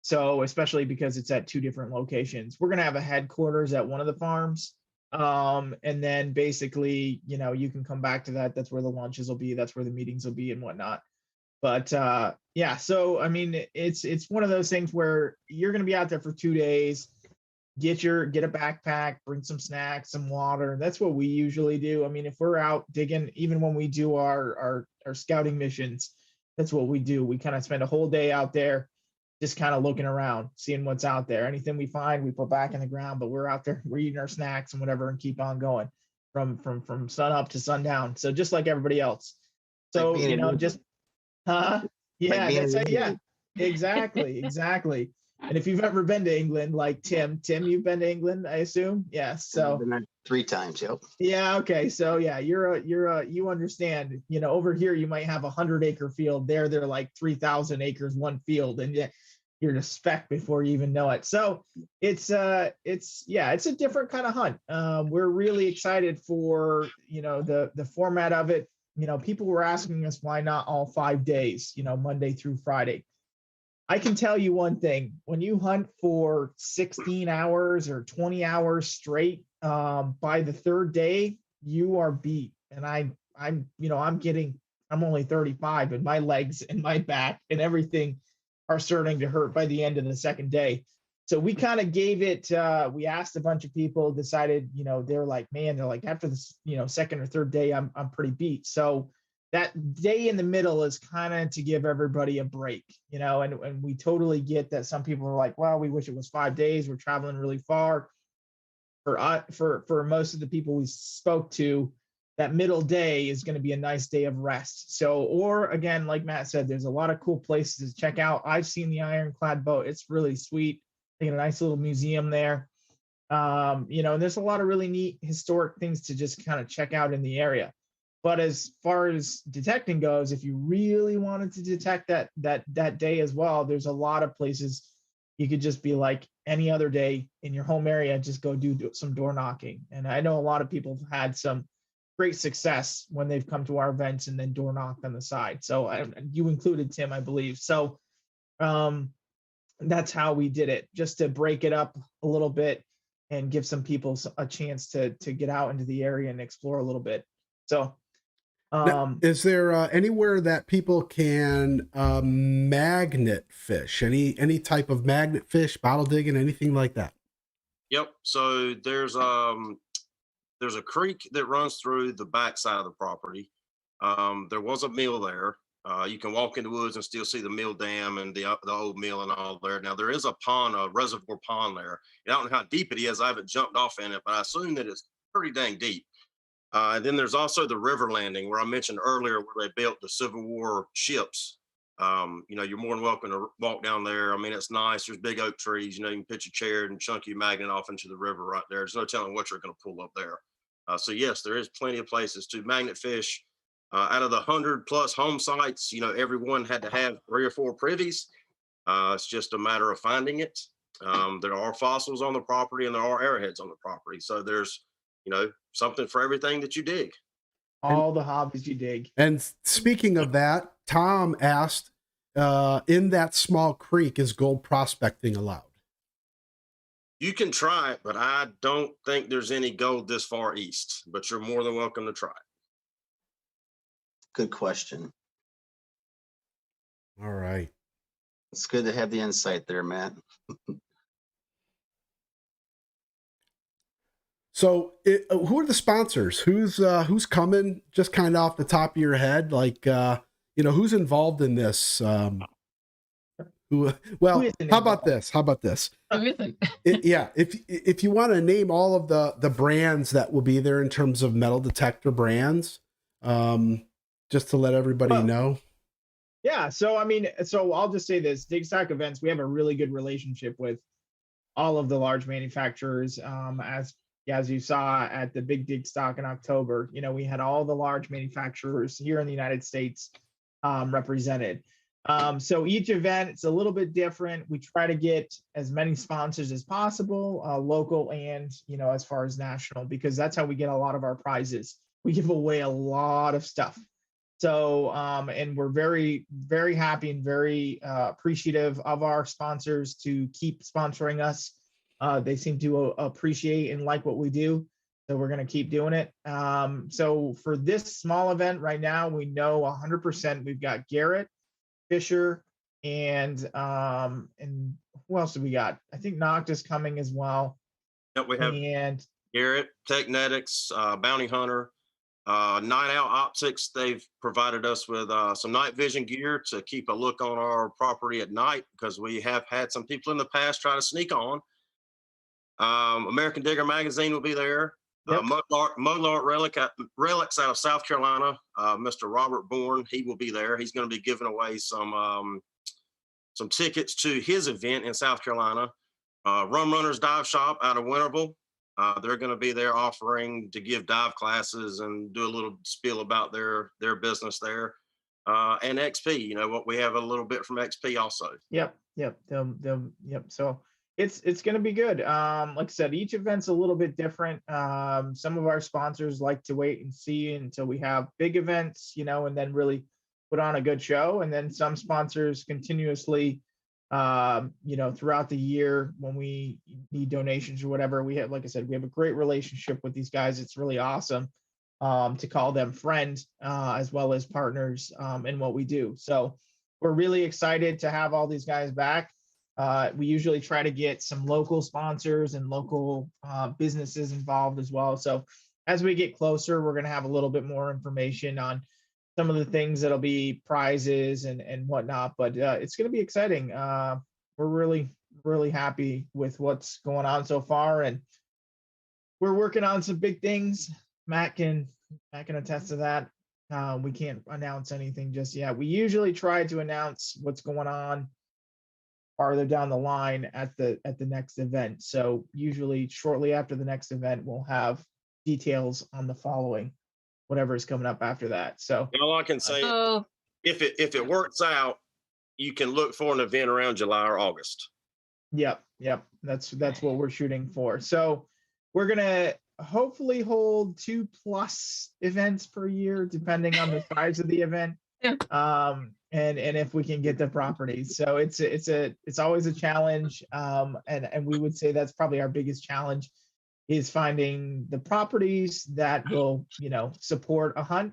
So especially because it's at two different locations. We're going to have a headquarters at one of the farms. And then basically, you can come back to that. That's where the lunches will be. That's where the meetings will be and whatnot. But yeah, so I mean, it's one of those things where you're going to be out there for 2 days. Get a backpack, bring some snacks, some water. That's what we usually do. I mean, if we're out digging, even when we do our scouting missions, that's what we do. We kind of spend a whole day out there, just kind of looking around, seeing what's out there. Anything we find, we put back in the ground, but we're out there, we're eating our snacks and whatever and keep on going from sun up to sundown. So just like everybody else. So, like just, yeah, yeah, exactly. And if you've ever been to England, like Tim, you've been to England, I assume. Yeah. So 3 times. Yep. Yeah. Okay. So yeah, you understand, over here, you might have 100-acre field there. They're like 3,000 acres, one field. And yeah, you're to spec before you even know it. So it's a different kind of hunt. We're really excited for, the format of it. People were asking us why not all 5 days, Monday through Friday. I can tell you one thing: when you hunt for 16 hours or 20 hours straight, by the third day, you are beat. And I'm only 35, and my legs and my back and everything are starting to hurt by the end of the second day. So we kind of gave it, we asked a bunch of people, decided, they're like, after this, second or third day, I'm pretty beat. So that day in the middle is kind of to give everybody a break, and we totally get that some people are like, well, we wish it was 5 days. We're traveling really far. For most of the people we spoke to, that middle day is going to be a nice day of rest. So, or again, like Matt said, there's a lot of cool places to check out. I've seen the Ironclad boat. It's really sweet. They got a nice little museum there. And there's a lot of really neat historic things to just kind of check out in the area. But as far as detecting goes, if you really wanted to detect that day as well, there's a lot of places you could just be like any other day in your home area, just go do some door knocking. And I know a lot of people have had some great success when they've come to our events and then door knocked on the side. So you included, Tim, I believe. So that's how we did it, just to break it up a little bit and give some people a chance to get out into the area and explore a little bit. So now, is there anywhere that people can magnet fish? Any type of magnet fish, bottle digging, anything like that? Yep. So there's a creek that runs through the back side of the property. There was a mill there. You can walk in the woods and still see the mill dam and the old mill and all there. Now there is a pond, a reservoir pond there. I don't know how deep it is. I haven't jumped off in it, but I assume that it's pretty dang deep. And then there's also the river landing where I mentioned earlier where they built the Civil War ships. You're more than welcome to walk down there. I mean, it's nice. There's big oak trees. You can pitch a chair and chunk your magnet off into the river right there. There's no telling what you're going to pull up there. So yes, there is plenty of places to magnet fish. Out of the 100+ home sites, everyone had to have 3 or 4 privies. It's just a matter of finding it. There are fossils on the property and there are arrowheads on the property. So there's, something for everything that you dig. All the hobbies you dig. And speaking of that, Tom asked, in that small creek, is gold prospecting allowed? You can try it, but I don't think there's any gold this far east, but you're more than welcome to try it. Good question. All right. It's good to have the insight there, Matt. So, who are the sponsors? Who's coming? Just kind of off the top of your head, like who's involved in this? Who? Well, Who isn't how about involved? this? How about this? Who isn't? Yeah, if you want to name all of the brands that will be there in terms of metal detector brands, just to let everybody Well, know. Yeah, so I mean, so I'll just say this: DIGSTOCK Events, we have a really good relationship with all of the large manufacturers. As you saw at the big DIGSTOCK in October, we had all the large manufacturers here in the United States represented. So each event, it's a little bit different. We try to get as many sponsors as possible, local and as far as national, because that's how we get a lot of our prizes. We give away a lot of stuff. So, and we're very, very happy and very appreciative of our sponsors to keep sponsoring us. They seem to appreciate and like what we do. So we're going to keep doing it. So for this small event right now, we know 100% we've got Garrett, Fisher, and who else do we got? I think Noctis coming as well. Yep, we have And Garrett, Technetics, Bounty Hunter, Night Owl Optics. They've provided us with some night vision gear to keep a look on our property at night, because we have had some people in the past try to sneak on. American Digger Magazine will be there. Yep. Modlar Relics out of South Carolina. Mr. Robert Bourne, he will be there. He's going to be giving away some tickets to his event in South Carolina. Rum Runners Dive Shop out of Winterville. They're going to be there offering to give dive classes and do a little spiel about their business there. And XP, what we have a little bit from XP also. Yep. Yep. So it's going to be good. Like I said, each event's a little bit different. Some of our sponsors like to wait and see until we have big events, and then really put on a good show. And then some sponsors continuously, throughout the year when we need donations or whatever, we have, like I said, we have a great relationship with these guys. It's really awesome to call them friends as well as partners in what we do. So we're really excited to have all these guys back. We usually try to get some local sponsors and local businesses involved as well. So as we get closer, we're going to have a little bit more information on some of the things that'll be prizes and whatnot, but it's going to be exciting. We're really, really happy with what's going on so far, and we're working on some big things. Matt can attest to that. We can't announce anything just yet. We usually try to announce what's going on farther down the line at the next event. So usually shortly after the next event, we'll have details on the following, whatever is coming up after that. So All I can say, So if it works out, you can look for an event around July or August. Yep. That's what we're shooting for. So we're gonna hopefully hold 2+ events per year, depending on the size of the event. Yeah. And if we can get the properties. So it's always a challenge. And we would say that's probably our biggest challenge, is finding the properties that will, support a hunt,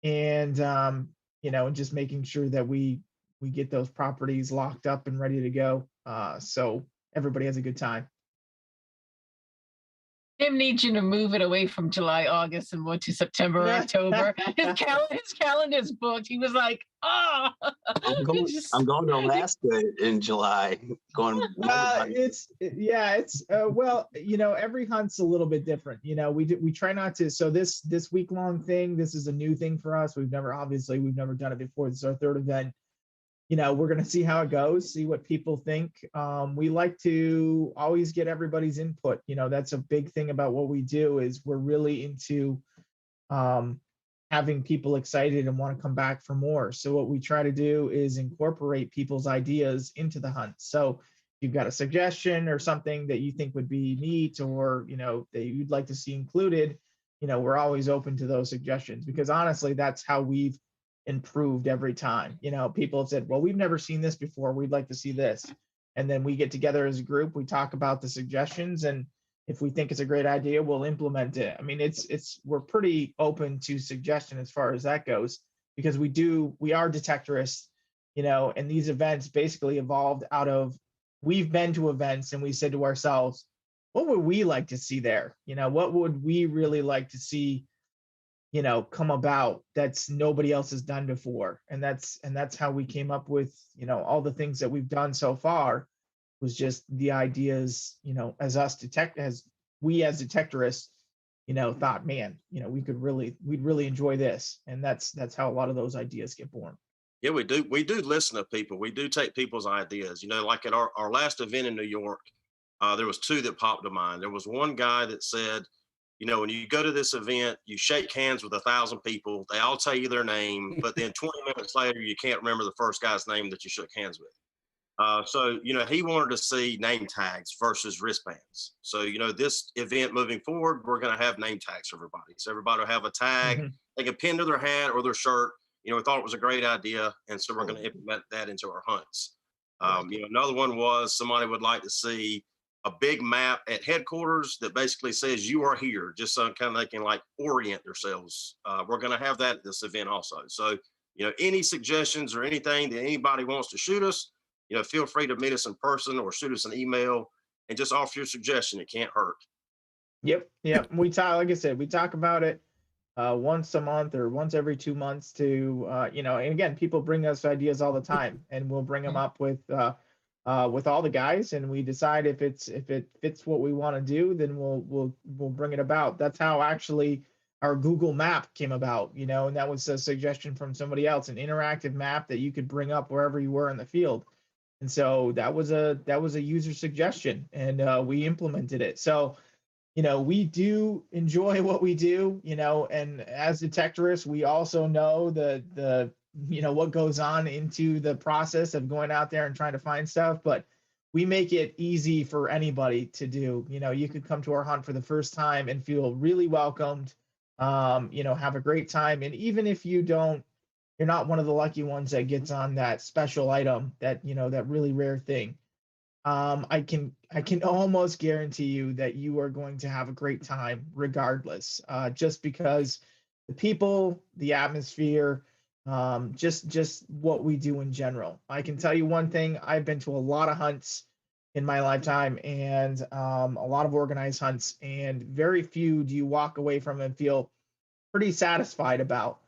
and just making sure that we get those properties locked up and ready to go. So everybody has a good time. Tim needs you to move it away from July, August, and more to September, or October. His calendar's booked. He was like, "Ah." I'm going to Alaska in July. Every hunt's a little bit different. We try not to. So this week-long thing, this is a new thing for us. We've never done it before. This is our third event. We're going to see how it goes, see what people think. We like to always get everybody's input. That's a big thing about what we do, is we're really into having people excited and want to come back for more. So what we try to do is incorporate people's ideas into the hunt. So if you've got a suggestion or something that you think would be neat, or, that you'd like to see included, we're always open to those suggestions, because honestly, that's how we've improved every time. People have said, well, we've never seen this before, we'd like to see this. And then we get together as a group, we talk about the suggestions, and if we think it's a great idea, we'll implement it. I mean, we're pretty open to suggestion as far as that goes, because we are detectorists, and these events basically evolved out of, we've been to events and we said to ourselves, what would we like to see there? What would we really like to see, come about that's nobody else has done before? And that's how we came up with, all the things that we've done so far, was just the ideas, as we as detectorists, thought, man, we'd really enjoy this. And that's how a lot of those ideas get born. Yeah, we do listen to people. We do take people's ideas. Like at our last event in New York, there was two that popped to mind. There was one guy that said, when you go to this event, you shake hands with 1,000 people. They all tell you their name, but then 20 minutes later, you can't remember the first guy's name that you shook hands with. So, he wanted to see name tags versus wristbands. So, this event moving forward, we're going to have name tags for everybody. So everybody will have a tag Mhm. they can pin to their hat or their shirt. We thought it was a great idea. And so we're going to implement that into our hunts. Another one was somebody would like to see a big map at headquarters that basically says you are here, just so kind of they can like orient themselves. We're going to have that at this event also. So, any suggestions or anything that anybody wants to shoot us, feel free to meet us in person or shoot us an email and just offer your suggestion. It can't hurt. Yep. We talk, like I said, we talk about it once a month or once every 2 months to, and again, people bring us ideas all the time, and we'll bring them up with all the guys, and we decide if it fits what we want to do, then we'll bring it about. That's how actually our Google map came about, and that was a suggestion from somebody else, an interactive map that you could bring up wherever you were in the field. And so that was a user suggestion, and we implemented it. So we do enjoy what we do, and as detectorists, we also know the what goes on into the process of going out there and trying to find stuff, but we make it easy for anybody to do. You could come to our hunt for the first time and feel really welcomed, have a great time. And even if you're not one of the lucky ones that gets on that special item, that really rare thing, I can almost guarantee you that you are going to have a great time regardless, just because the people, the atmosphere, just what we do in general. I can tell you one thing: I've been to a lot of hunts in my lifetime, and a lot of organized hunts, and very few do you walk away from and feel pretty satisfied about.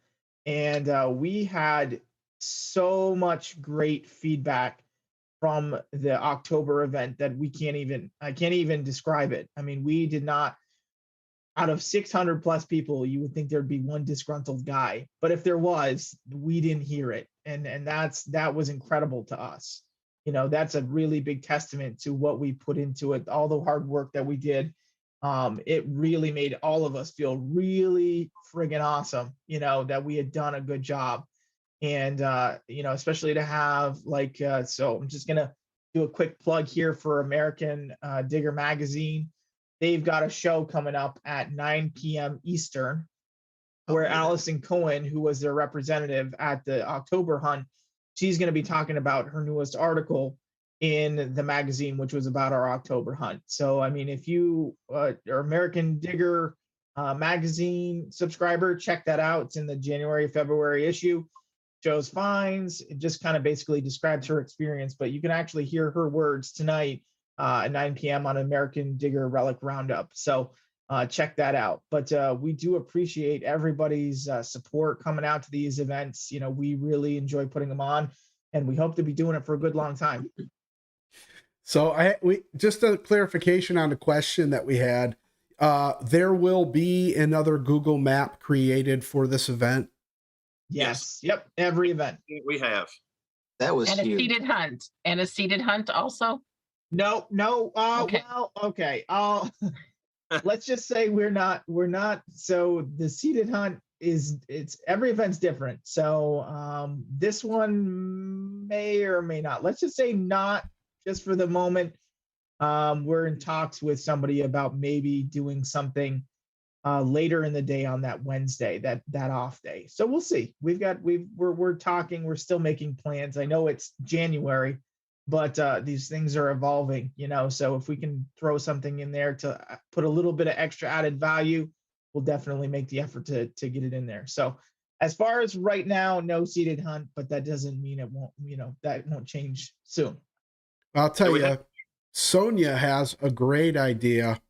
And we had so much great feedback from the October event that I can't even describe it. I mean, we did not, out of 600 plus people, you would think there'd be one disgruntled guy, but if there was, we didn't hear it. And that was incredible to us. That's a really big testament to what we put into it, all the hard work that we did. It really made all of us feel really friggin' awesome, that we had done a good job. And especially to have so I'm just gonna do a quick plug here for American Digger magazine. They've got a show coming up at 9 p.m. Eastern, where Allison Cohen, who was their representative at the October hunt, she's going to be talking about her newest article in the magazine, which was about our October hunt. So, I mean, if you are American Digger magazine subscriber, check that out. It's in the February issue. Shows finds. It just kind of basically describes her experience, but you can actually hear her words tonight at 9 p.m. on American Digger Relic Roundup. So check that out. But we do appreciate everybody's support coming out to these events. We really enjoy putting them on, and we hope to be doing it for a good long time. So we just a clarification on the question that we had. There will be another Google map created for this event. Yes. Yep. Every event. We have. That was And a huge. seated hunt also. No. Okay. Well, okay. Let's just say we're not. So the seated hunt it's every event's different. So this one may or may not. Let's just say not, just for the moment. We're in talks with somebody about maybe doing something later in the day on that Wednesday, that off day. So we'll see. We're talking. We're still making plans. I know it's January, but these things are evolving. So if we can throw something in there to put a little bit of extra added value, we'll definitely make the effort to get it in there. So as far as right now, no seated hunt, but that doesn't mean it won't. That won't change soon. I'll tell you, Sonia has a great idea.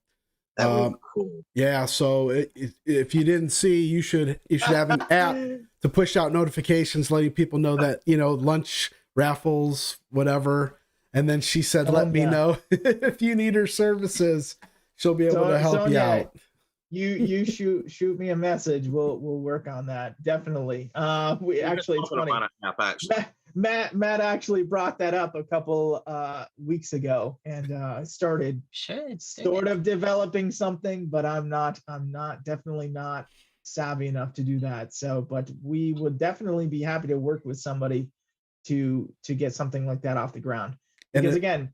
That would be cool. Yeah, so if you didn't see, you should have an app to push out notifications letting people know that, lunch raffles, whatever. And then she said, let me know if you need her services. She'll be able to help you out. You shoot me a message. We'll work on that. Definitely. It's funny. Matt actually brought that up a couple weeks ago, and started sort of developing something, but I'm definitely not savvy enough to do that. So, but we would definitely be happy to work with somebody to get something like that off the ground. Because again,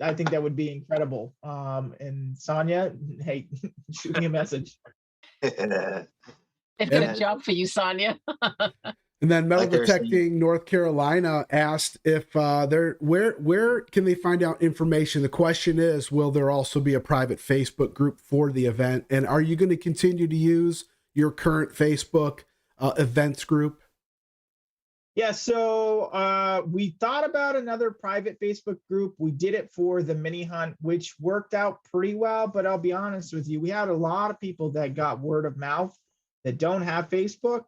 I think that would be incredible. And Sonia, hey, shoot me a message. It's a job for you, Sonia. And then Metal Detecting North Carolina asked if where can they find out information? The question is, will there also be a private Facebook group for the event? And are you going to continue to use your current Facebook events group? Yeah, so we thought about another private Facebook group. We did it for the mini hunt, which worked out pretty well. But I'll be honest with you, we had a lot of people that got word of mouth that don't have Facebook.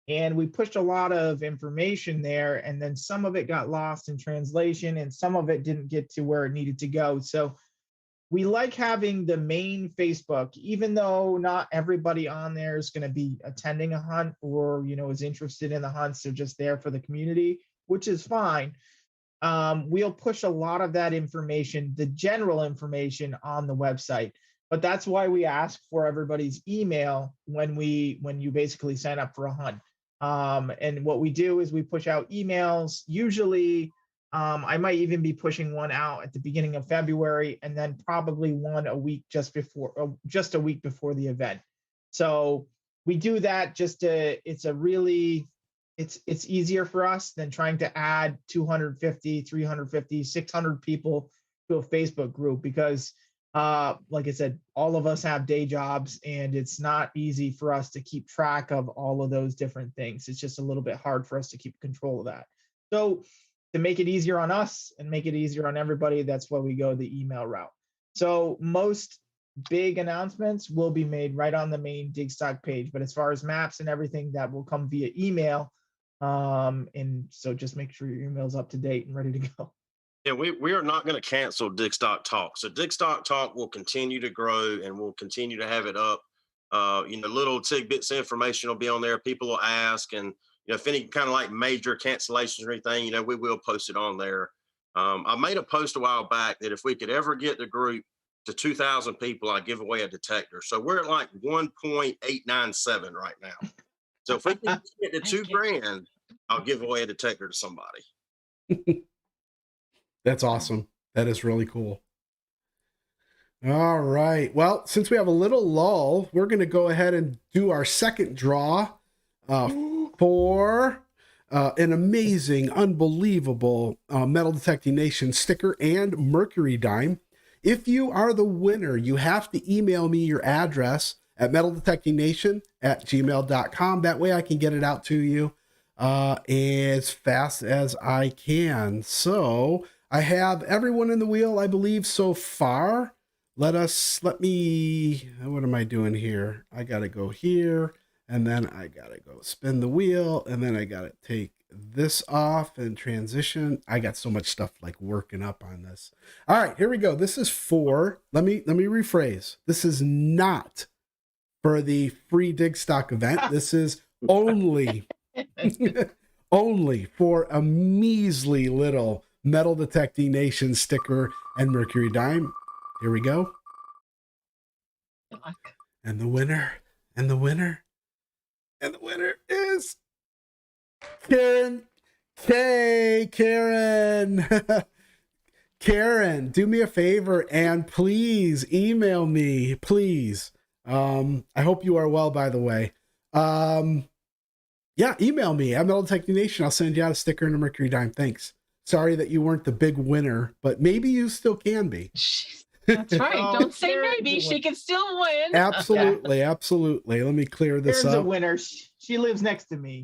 And we pushed a lot of information there, and then some of it got lost in translation, and some of it didn't get to where it needed to go. So we like having the main Facebook, even though not everybody on there is going to be attending a hunt or, is interested in the hunts. They're just there for the community, which is fine. We'll push a lot of that information, the general information, on the website. But that's why we ask for everybody's email when you basically sign up for a hunt. And what we do is we push out emails. Usually, I might even be pushing one out at the beginning of February, and then probably one a week just a week before the event. So we do that it's easier for us than trying to add 250, 350, 600 people to a Facebook group, because like I said, all of us have day jobs, and it's not easy for us to keep track of all of those different things. It's just a little bit hard for us to keep control of that. So to make it easier on us and make it easier on everybody, that's why we go the email route. So most big announcements will be made right on the main DIGSTOCK page, but as far as maps and everything, that will come via email. And so just make sure your email's up to date and ready to go. Yeah, we are not going to cancel DIGSTOCK Talk. So DIGSTOCK Talk will continue to grow, and we'll continue to have it up. Little tidbits of information will be on there. People will ask, and if any kind of like major cancellations or anything, we will post it on there. I made a post a while back that if we could ever get the group to 2,000 people, I'd give away a detector. So we're at like 1.897 right now. So if we can get to $2,000, I'll give away a detector to somebody. That's awesome. That is really cool. All right. Well, since we have a little lull, we're going to go ahead and do our second draw for an amazing, unbelievable Metal Detecting Nation sticker and Mercury dime. If you are the winner, you have to email me your address at metaldetectingnation@gmail.com. That way I can get it out to you as fast as I can. So I have everyone in the wheel, I believe, so far. What am I doing here? I got to go here, and then I got to go spin the wheel, and then I got to take this off and transition. I got so much stuff like working up on this. All right, here we go. This is for, let me rephrase. This is not for the free DIGSTOCK event. This is only, only for a measly little Metal Detecting Nation sticker and Mercury dime. Here we go. Good luck. And the winner is Karen K. Karen. Karen, do me a favor and please email me, please. I hope you are well, by the way. Yeah, email me at Metal Detecting Nation. I'll send you out a sticker and a Mercury dime. Thanks. Sorry that you weren't the big winner, but maybe you still can be. That's right. Don't say maybe. She can still win. Absolutely. Absolutely. Let me clear this There's up. a winner. She lives next to me.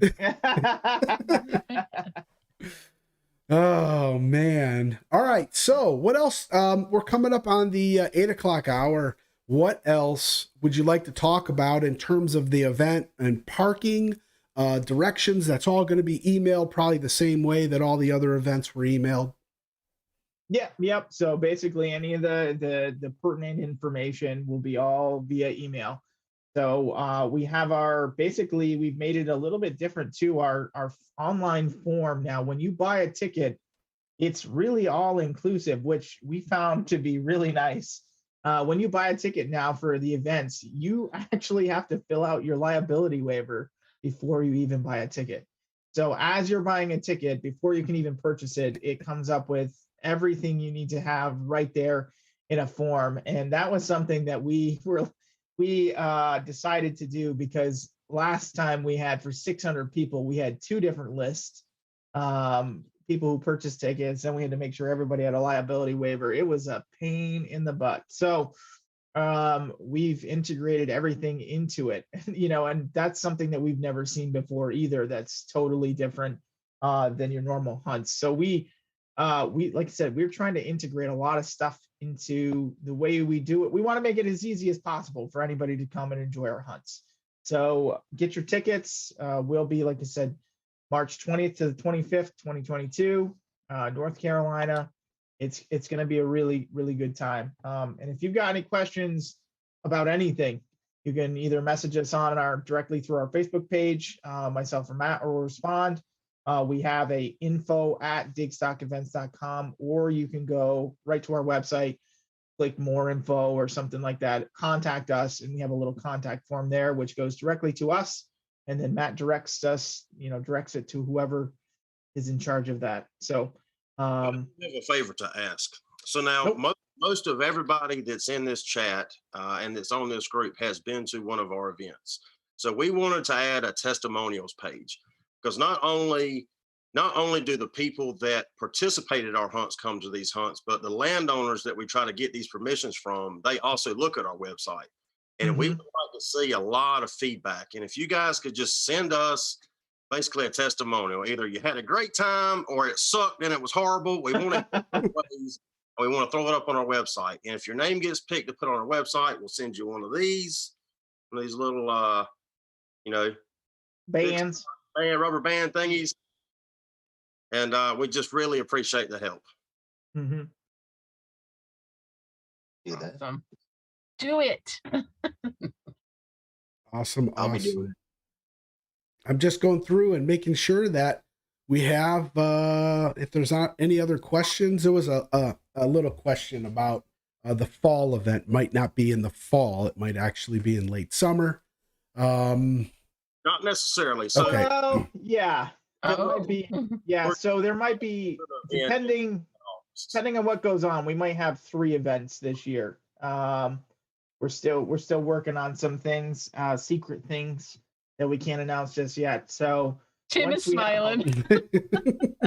Oh man. All right. So what else? We're coming up on the 8 o'clock hour. What else would you like to talk about in terms of the event and parking, directions? That's all going to be emailed probably the same way that all the other events were emailed. Yeah, yep. So basically, any of the pertinent information will be all via email. So we have we've made it a little bit different too. Our online form now. When you buy a ticket, it's really all inclusive, which we found to be really nice. When you buy a ticket now for the events, you actually have to fill out your liability waiver before you even buy a ticket. So as you're buying a ticket, before you can even purchase it, it comes up with everything you need to have right there in a form. And that was something that we decided to do because last time we had for 600 people, we had two different lists. People who purchased tickets, and we had to make sure everybody had a liability waiver. It was a pain in the butt. So we've integrated everything into it, and that's something that we've never seen before either. That's totally different than your normal hunts. So we like I said, we're trying to integrate a lot of stuff into the way we do it. We want to make it as easy as possible for anybody to come and enjoy our hunts. So get your tickets. We'll be, like I said, March 20th to the 25th, 2022, North Carolina. It's going to be a really, really good time. And if you've got any questions about anything, you can either message us directly through our Facebook page. Myself or Matt will respond. We have a info@digstockevents.com, or you can go right to our website, click more info or something like that, contact us, and we have a little contact form there, which goes directly to us. And then Matt directs it to whoever is in charge of that. So I have a favor to ask. So now Nope. most of everybody that's in this chat and that's on this group has been to one of our events. So we wanted to add a testimonials page because not only do the people that participated in our hunts come to these hunts, but the landowners that we try to get these permissions from, they also look at our website. And we would like to see a lot of feedback. And if you guys could just send us basically a testimonial, either you had a great time or it sucked and it was horrible. We want to we want to throw it up on our website. And if your name gets picked to put on our website, we'll send you one of these little bands. rubber band thingies. And we just really appreciate the help. Mm-hmm. Do that. Awesome. Do it. Awesome. I'll be doing Awesome. I'm just going through and making sure that we have, if there's not any other questions, there was a little question about the fall event. Might not be in the fall. It might actually be in late summer. Not necessarily. So Okay. Well, yeah. It might be, yeah. So there might be, depending on what goes on, we might have 3 events this year. We're still working on some things, secret things that we can't announce just yet. So Tim is smiling.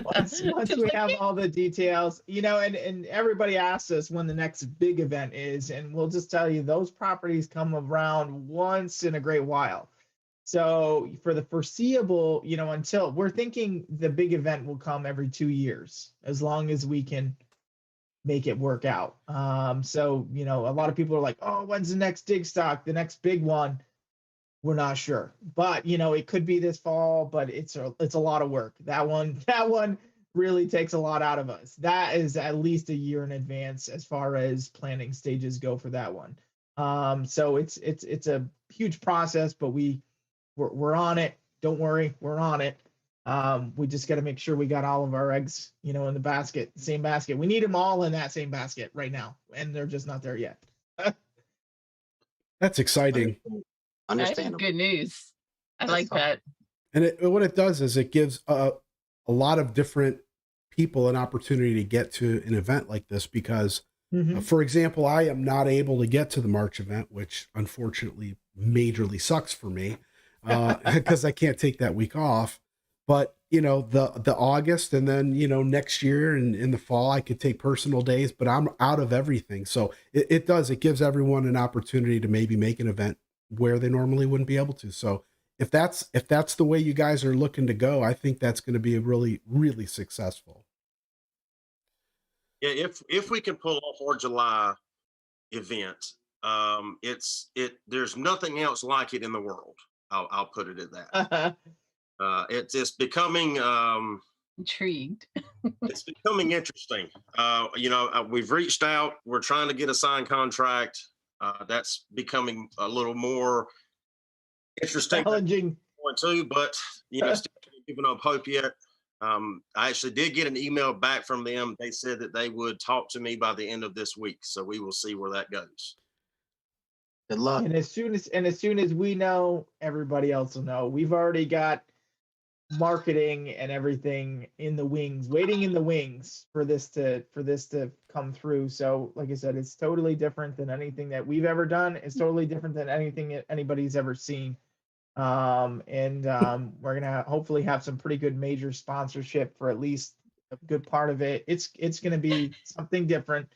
once we have all the details, and everybody asks us when the next big event is, and we'll just tell you those properties come around once in a great while. So for the foreseeable, until we're thinking the big event will come every 2 years, as long as we can make it work out. So, a lot of people are like, oh, when's the next DIGSTOCK, the next big one? We're not sure, but it could be this fall, but it's a lot of work. That one really takes a lot out of us. That is at least a year in advance as far as planning stages go for that one. So it's a huge process, but we're on it. Don't worry, we're on it. We just got to make sure we got all of our eggs, in the same basket. We need them all in that same basket right now, and they're just not there yet. That's exciting. That's Understandable. good news. I like that. And what it does is it gives a lot of different people an opportunity to get to an event like this because, for example, I am not able to get to the March event, which unfortunately majorly sucks for me because I can't take that week off. But, the August and then, next year and in the fall, I could take personal days, but I'm out of everything. So it gives everyone an opportunity to maybe make an event where they normally wouldn't be able to. So if that's the way you guys are looking to go, I think that's going to be really, really successful. Yeah, if we can pull off our July event, there's nothing else like it in the world. I'll put it at that. It's becoming Intrigued. it's becoming interesting. We've reached out. We're trying to get a signed contract. That's becoming a little more interesting Challenging. point too, but still haven't given up hope yet. I actually did get an email back from them. They said that they would talk to me by the end of this week, so we will see where that goes. Good luck. And as soon as we know, everybody else will know. We've already got marketing and everything in the wings, waiting in the wings for this to come through. So, like I said, it's totally different than anything that we've ever done. It's totally different than anything that anybody's ever seen. We're gonna hopefully have some pretty good major sponsorship for at least a good part of it. It's gonna be something different.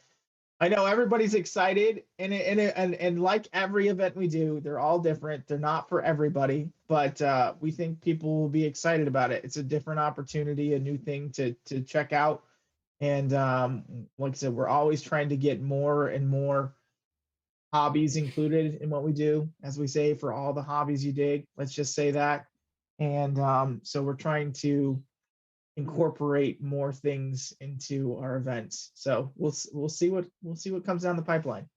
I know everybody's excited, and like every event we do, they're all different. They're not for everybody, but we think people will be excited about it. It's a different opportunity, a new thing to check out, and like I said, we're always trying to get more and more hobbies included in what we do. As we say, for all the hobbies you dig, let's just say that. And so we're trying to incorporate more things into our events. So we'll see what comes down the pipeline.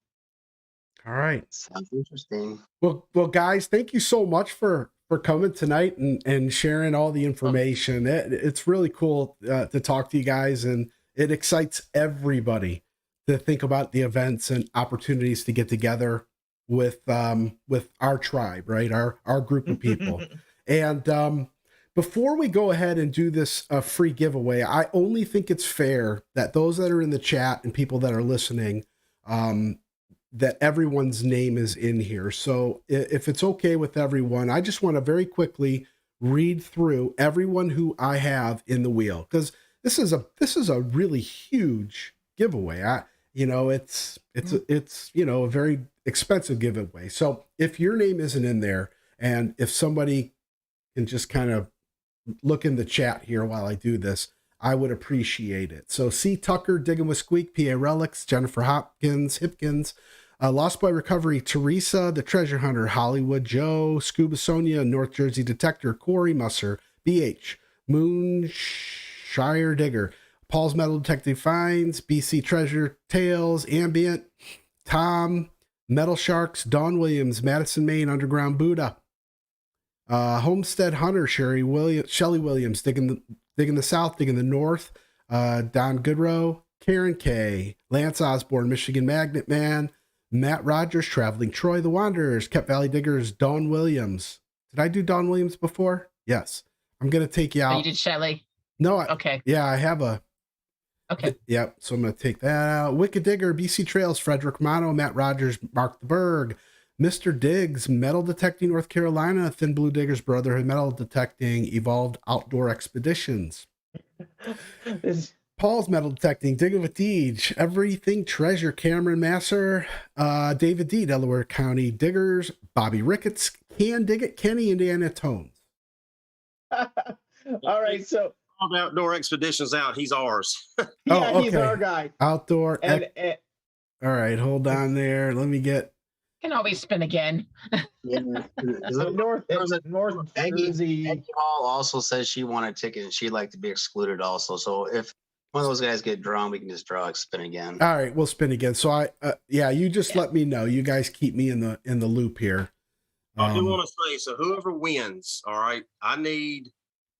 All right. Sounds interesting. Well, guys, thank you so much for coming tonight and sharing all the information. It's really cool to talk to you guys, and it excites everybody to think about the events and opportunities to get together with our tribe, right? Our group of people. And before we go ahead and do this free giveaway, I only think it's fair that those that are in the chat and people that are listening, that everyone's name is in here. So if it's okay with everyone, I just want to very quickly read through everyone who I have in the wheel, because this is a really huge giveaway. It's a very expensive giveaway. So if your name isn't in there, and if somebody can just kind of look in the chat here while I do this, I would appreciate it. So C. Tucker, Digging with Squeak, PA Relics, Jennifer Hipkins, Lost Boy Recovery, Teresa, The Treasure Hunter, Hollywood Joe, Scuba Sonia, North Jersey Detector, Corey Musser, BH, Moonshire Digger, Paul's Metal Detective Finds, BC Treasure Tales, Ambient, Tom, Metal Sharks, Dawn Williams, Madison, Maine, Underground Buddha, Homestead Hunter, Shelly Williams, Digging the South, Digging the North, Don Goodrow, Karen K, Lance Osborne, Michigan Magnet Man, Matt Rogers, Traveling Troy, The Wanderers, Kept Valley Diggers, Dawn Williams. Did I do Dawn Williams before? Yes. I'm going to take you out. Oh, you did Shelly. No. Okay. Yeah, I have a. Okay. Yep. So I'm going to take that out. Wicked Digger, BC Trails, Frederick Romano, Matt Rogers, Mark the Berg, Mr. Diggs, Metal Detecting North Carolina, Thin Blue Diggers Brotherhood, Metal Detecting, Evolved Outdoor Expeditions. Paul's Metal Detecting, Digging with Deej, Everything Treasure, Cameron Masser, David D, Delaware County Diggers, Bobby Ricketts, Can Dig It, Kenny, Indiana Tones. All right, so All the outdoor expeditions out. He's ours. yeah, Oh, he's okay. our guy. Outdoor. And All right, hold on there. Let me get. Can always spin again. Yeah. North Maggie Jersey. Hall also says she wanted a ticket and she'd like to be excluded also. So if one of those guys get drawn, we can just draw spin again. All right, we'll spin again. So you just let me know. You guys keep me in the loop here. I do want to say, so whoever wins, all right, I need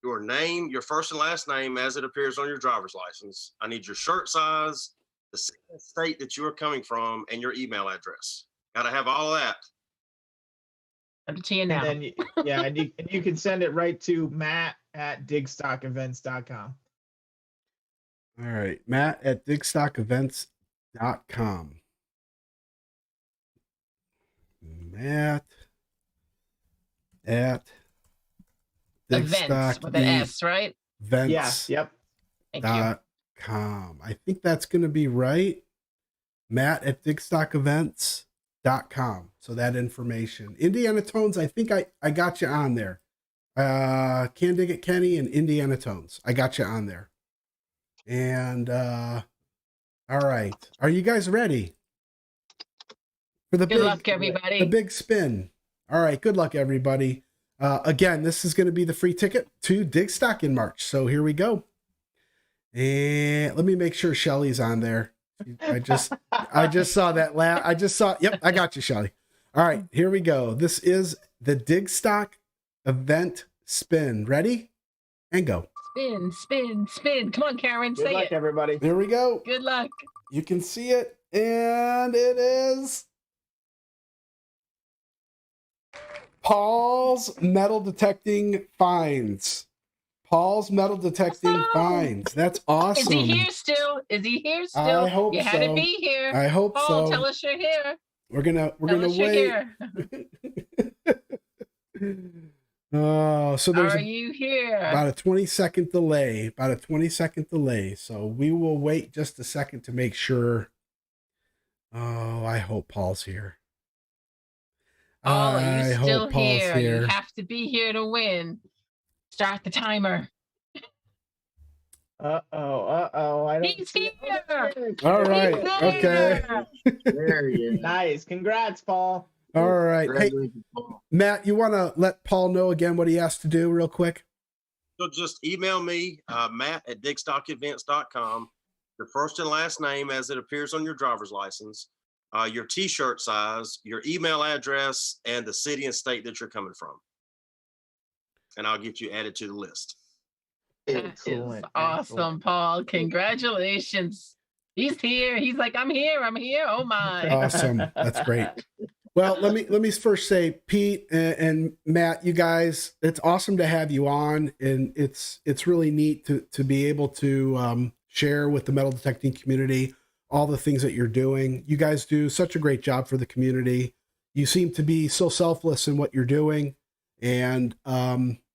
your name, your first and last name as it appears on your driver's license. I need your shirt size, the state that you are coming from, and your email address. Got to have all that. I'm to you now. And then, and you can send it right to Matt@DIGSTOCKEvents.com. All right, Matt at DIGSTOCKEvents.com. Matt at Events with an S, right? Events. Yes. Yep. Thank you. .com. I think that's going to be right. Matt at DIGSTOCKEvents.com. So that information. Indiana Tones, I think I got you on there. Can Dig It Kenny and Indiana Tones. I got you on there. And I All right. Are you guys ready for the Good luck, the everybody. big spin? All right. Good luck, everybody. Again, this is going to be the free ticket to DIGSTOCK in March. So here we go. And let me make sure Shelly's on there. I just saw that. Yep, I got you, Shelly. All right, here we go. This is the DIGSTOCK event spin. Ready? And go. Spin, spin, spin. Come on, Karen, Good say luck, it. everybody. Here we go. Good luck. You can see it, and it is Paul's metal detecting finds. Paul's metal detecting Awesome. finds. That's awesome. Is he here still? Is he here still? I hope you had so. to be here. I hope Paul, so. tell us you're here. We're gonna Tell us wait. you're here. Oh, so there's Are you here? about a 20-second delay. About a 20-second delay. So we will wait just a second to make sure. Oh, I hope Paul's here. Paul, are I you hope still Paul's here? here. You have to be here to win. Start the timer. Uh-oh. I don't He's see here. All right. He's Okay. There he is. Nice. Congrats, Paul. All right. Hey, Congratulations, Paul. Matt, you want to let Paul know again what he has to do real quick? So just email me, matt@DIGSTOCKEvents.com, your first and last name as it appears on your driver's license, your t-shirt size, your email address, and the city and state that you're coming from. And I'll get you added to the list. That is Excellent, awesome, excellent. Paul. Congratulations. He's here. He's like, I'm here. Oh my. Awesome. That's great. Well, let me first say, Pete and Matt, you guys, it's awesome to have you on, and it's really neat to be able to share with the metal detecting community all the things that you're doing. You guys do such a great job for the community. You seem to be so selfless in what you're doing, and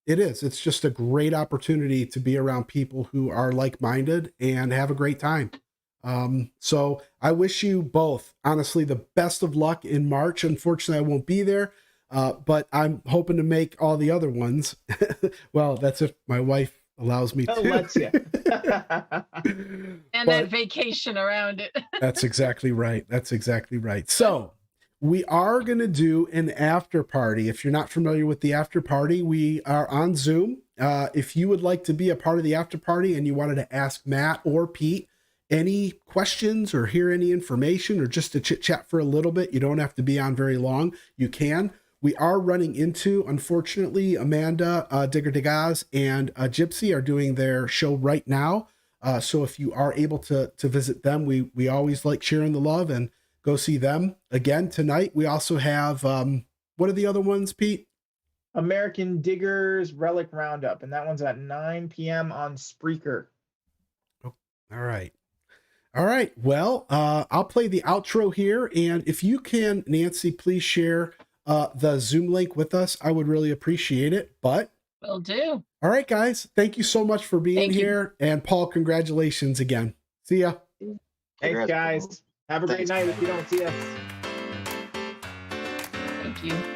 it's just a great opportunity to be around people who are like-minded and have a great time. So I wish you both, honestly, the best of luck in March. Unfortunately, I won't be there, but I'm hoping to make all the other ones. Well, that's if my wife allows me Oh, to. let's you. And that vacation around it. That's exactly right. That's exactly right. So we are going to do an after party. If you're not familiar with the after party, we are on Zoom. If you would like to be a part of the after party and you wanted to ask Matt or Pete any questions or hear any information or just to chit chat for a little bit, you don't have to be on very long. You can. We are running into, unfortunately, Amanda, Digger Degaz, and Gypsy are doing their show right now. So if you are able to visit them, we always like sharing the love and go see them again tonight. We also have, what are the other ones, Pete? American Diggers Relic Roundup, and that one's at 9 p.m. on Spreaker. All right. Well, I'll play the outro here. And if you can, Nancy, please share the Zoom link with us. I would really appreciate it. But Will do. all right, guys, thank you so much for being here. And Paul, congratulations again. See ya. Thanks, Congrats, guys. Paul. Have a great Thanks, night man. if you don't see us. Thank you.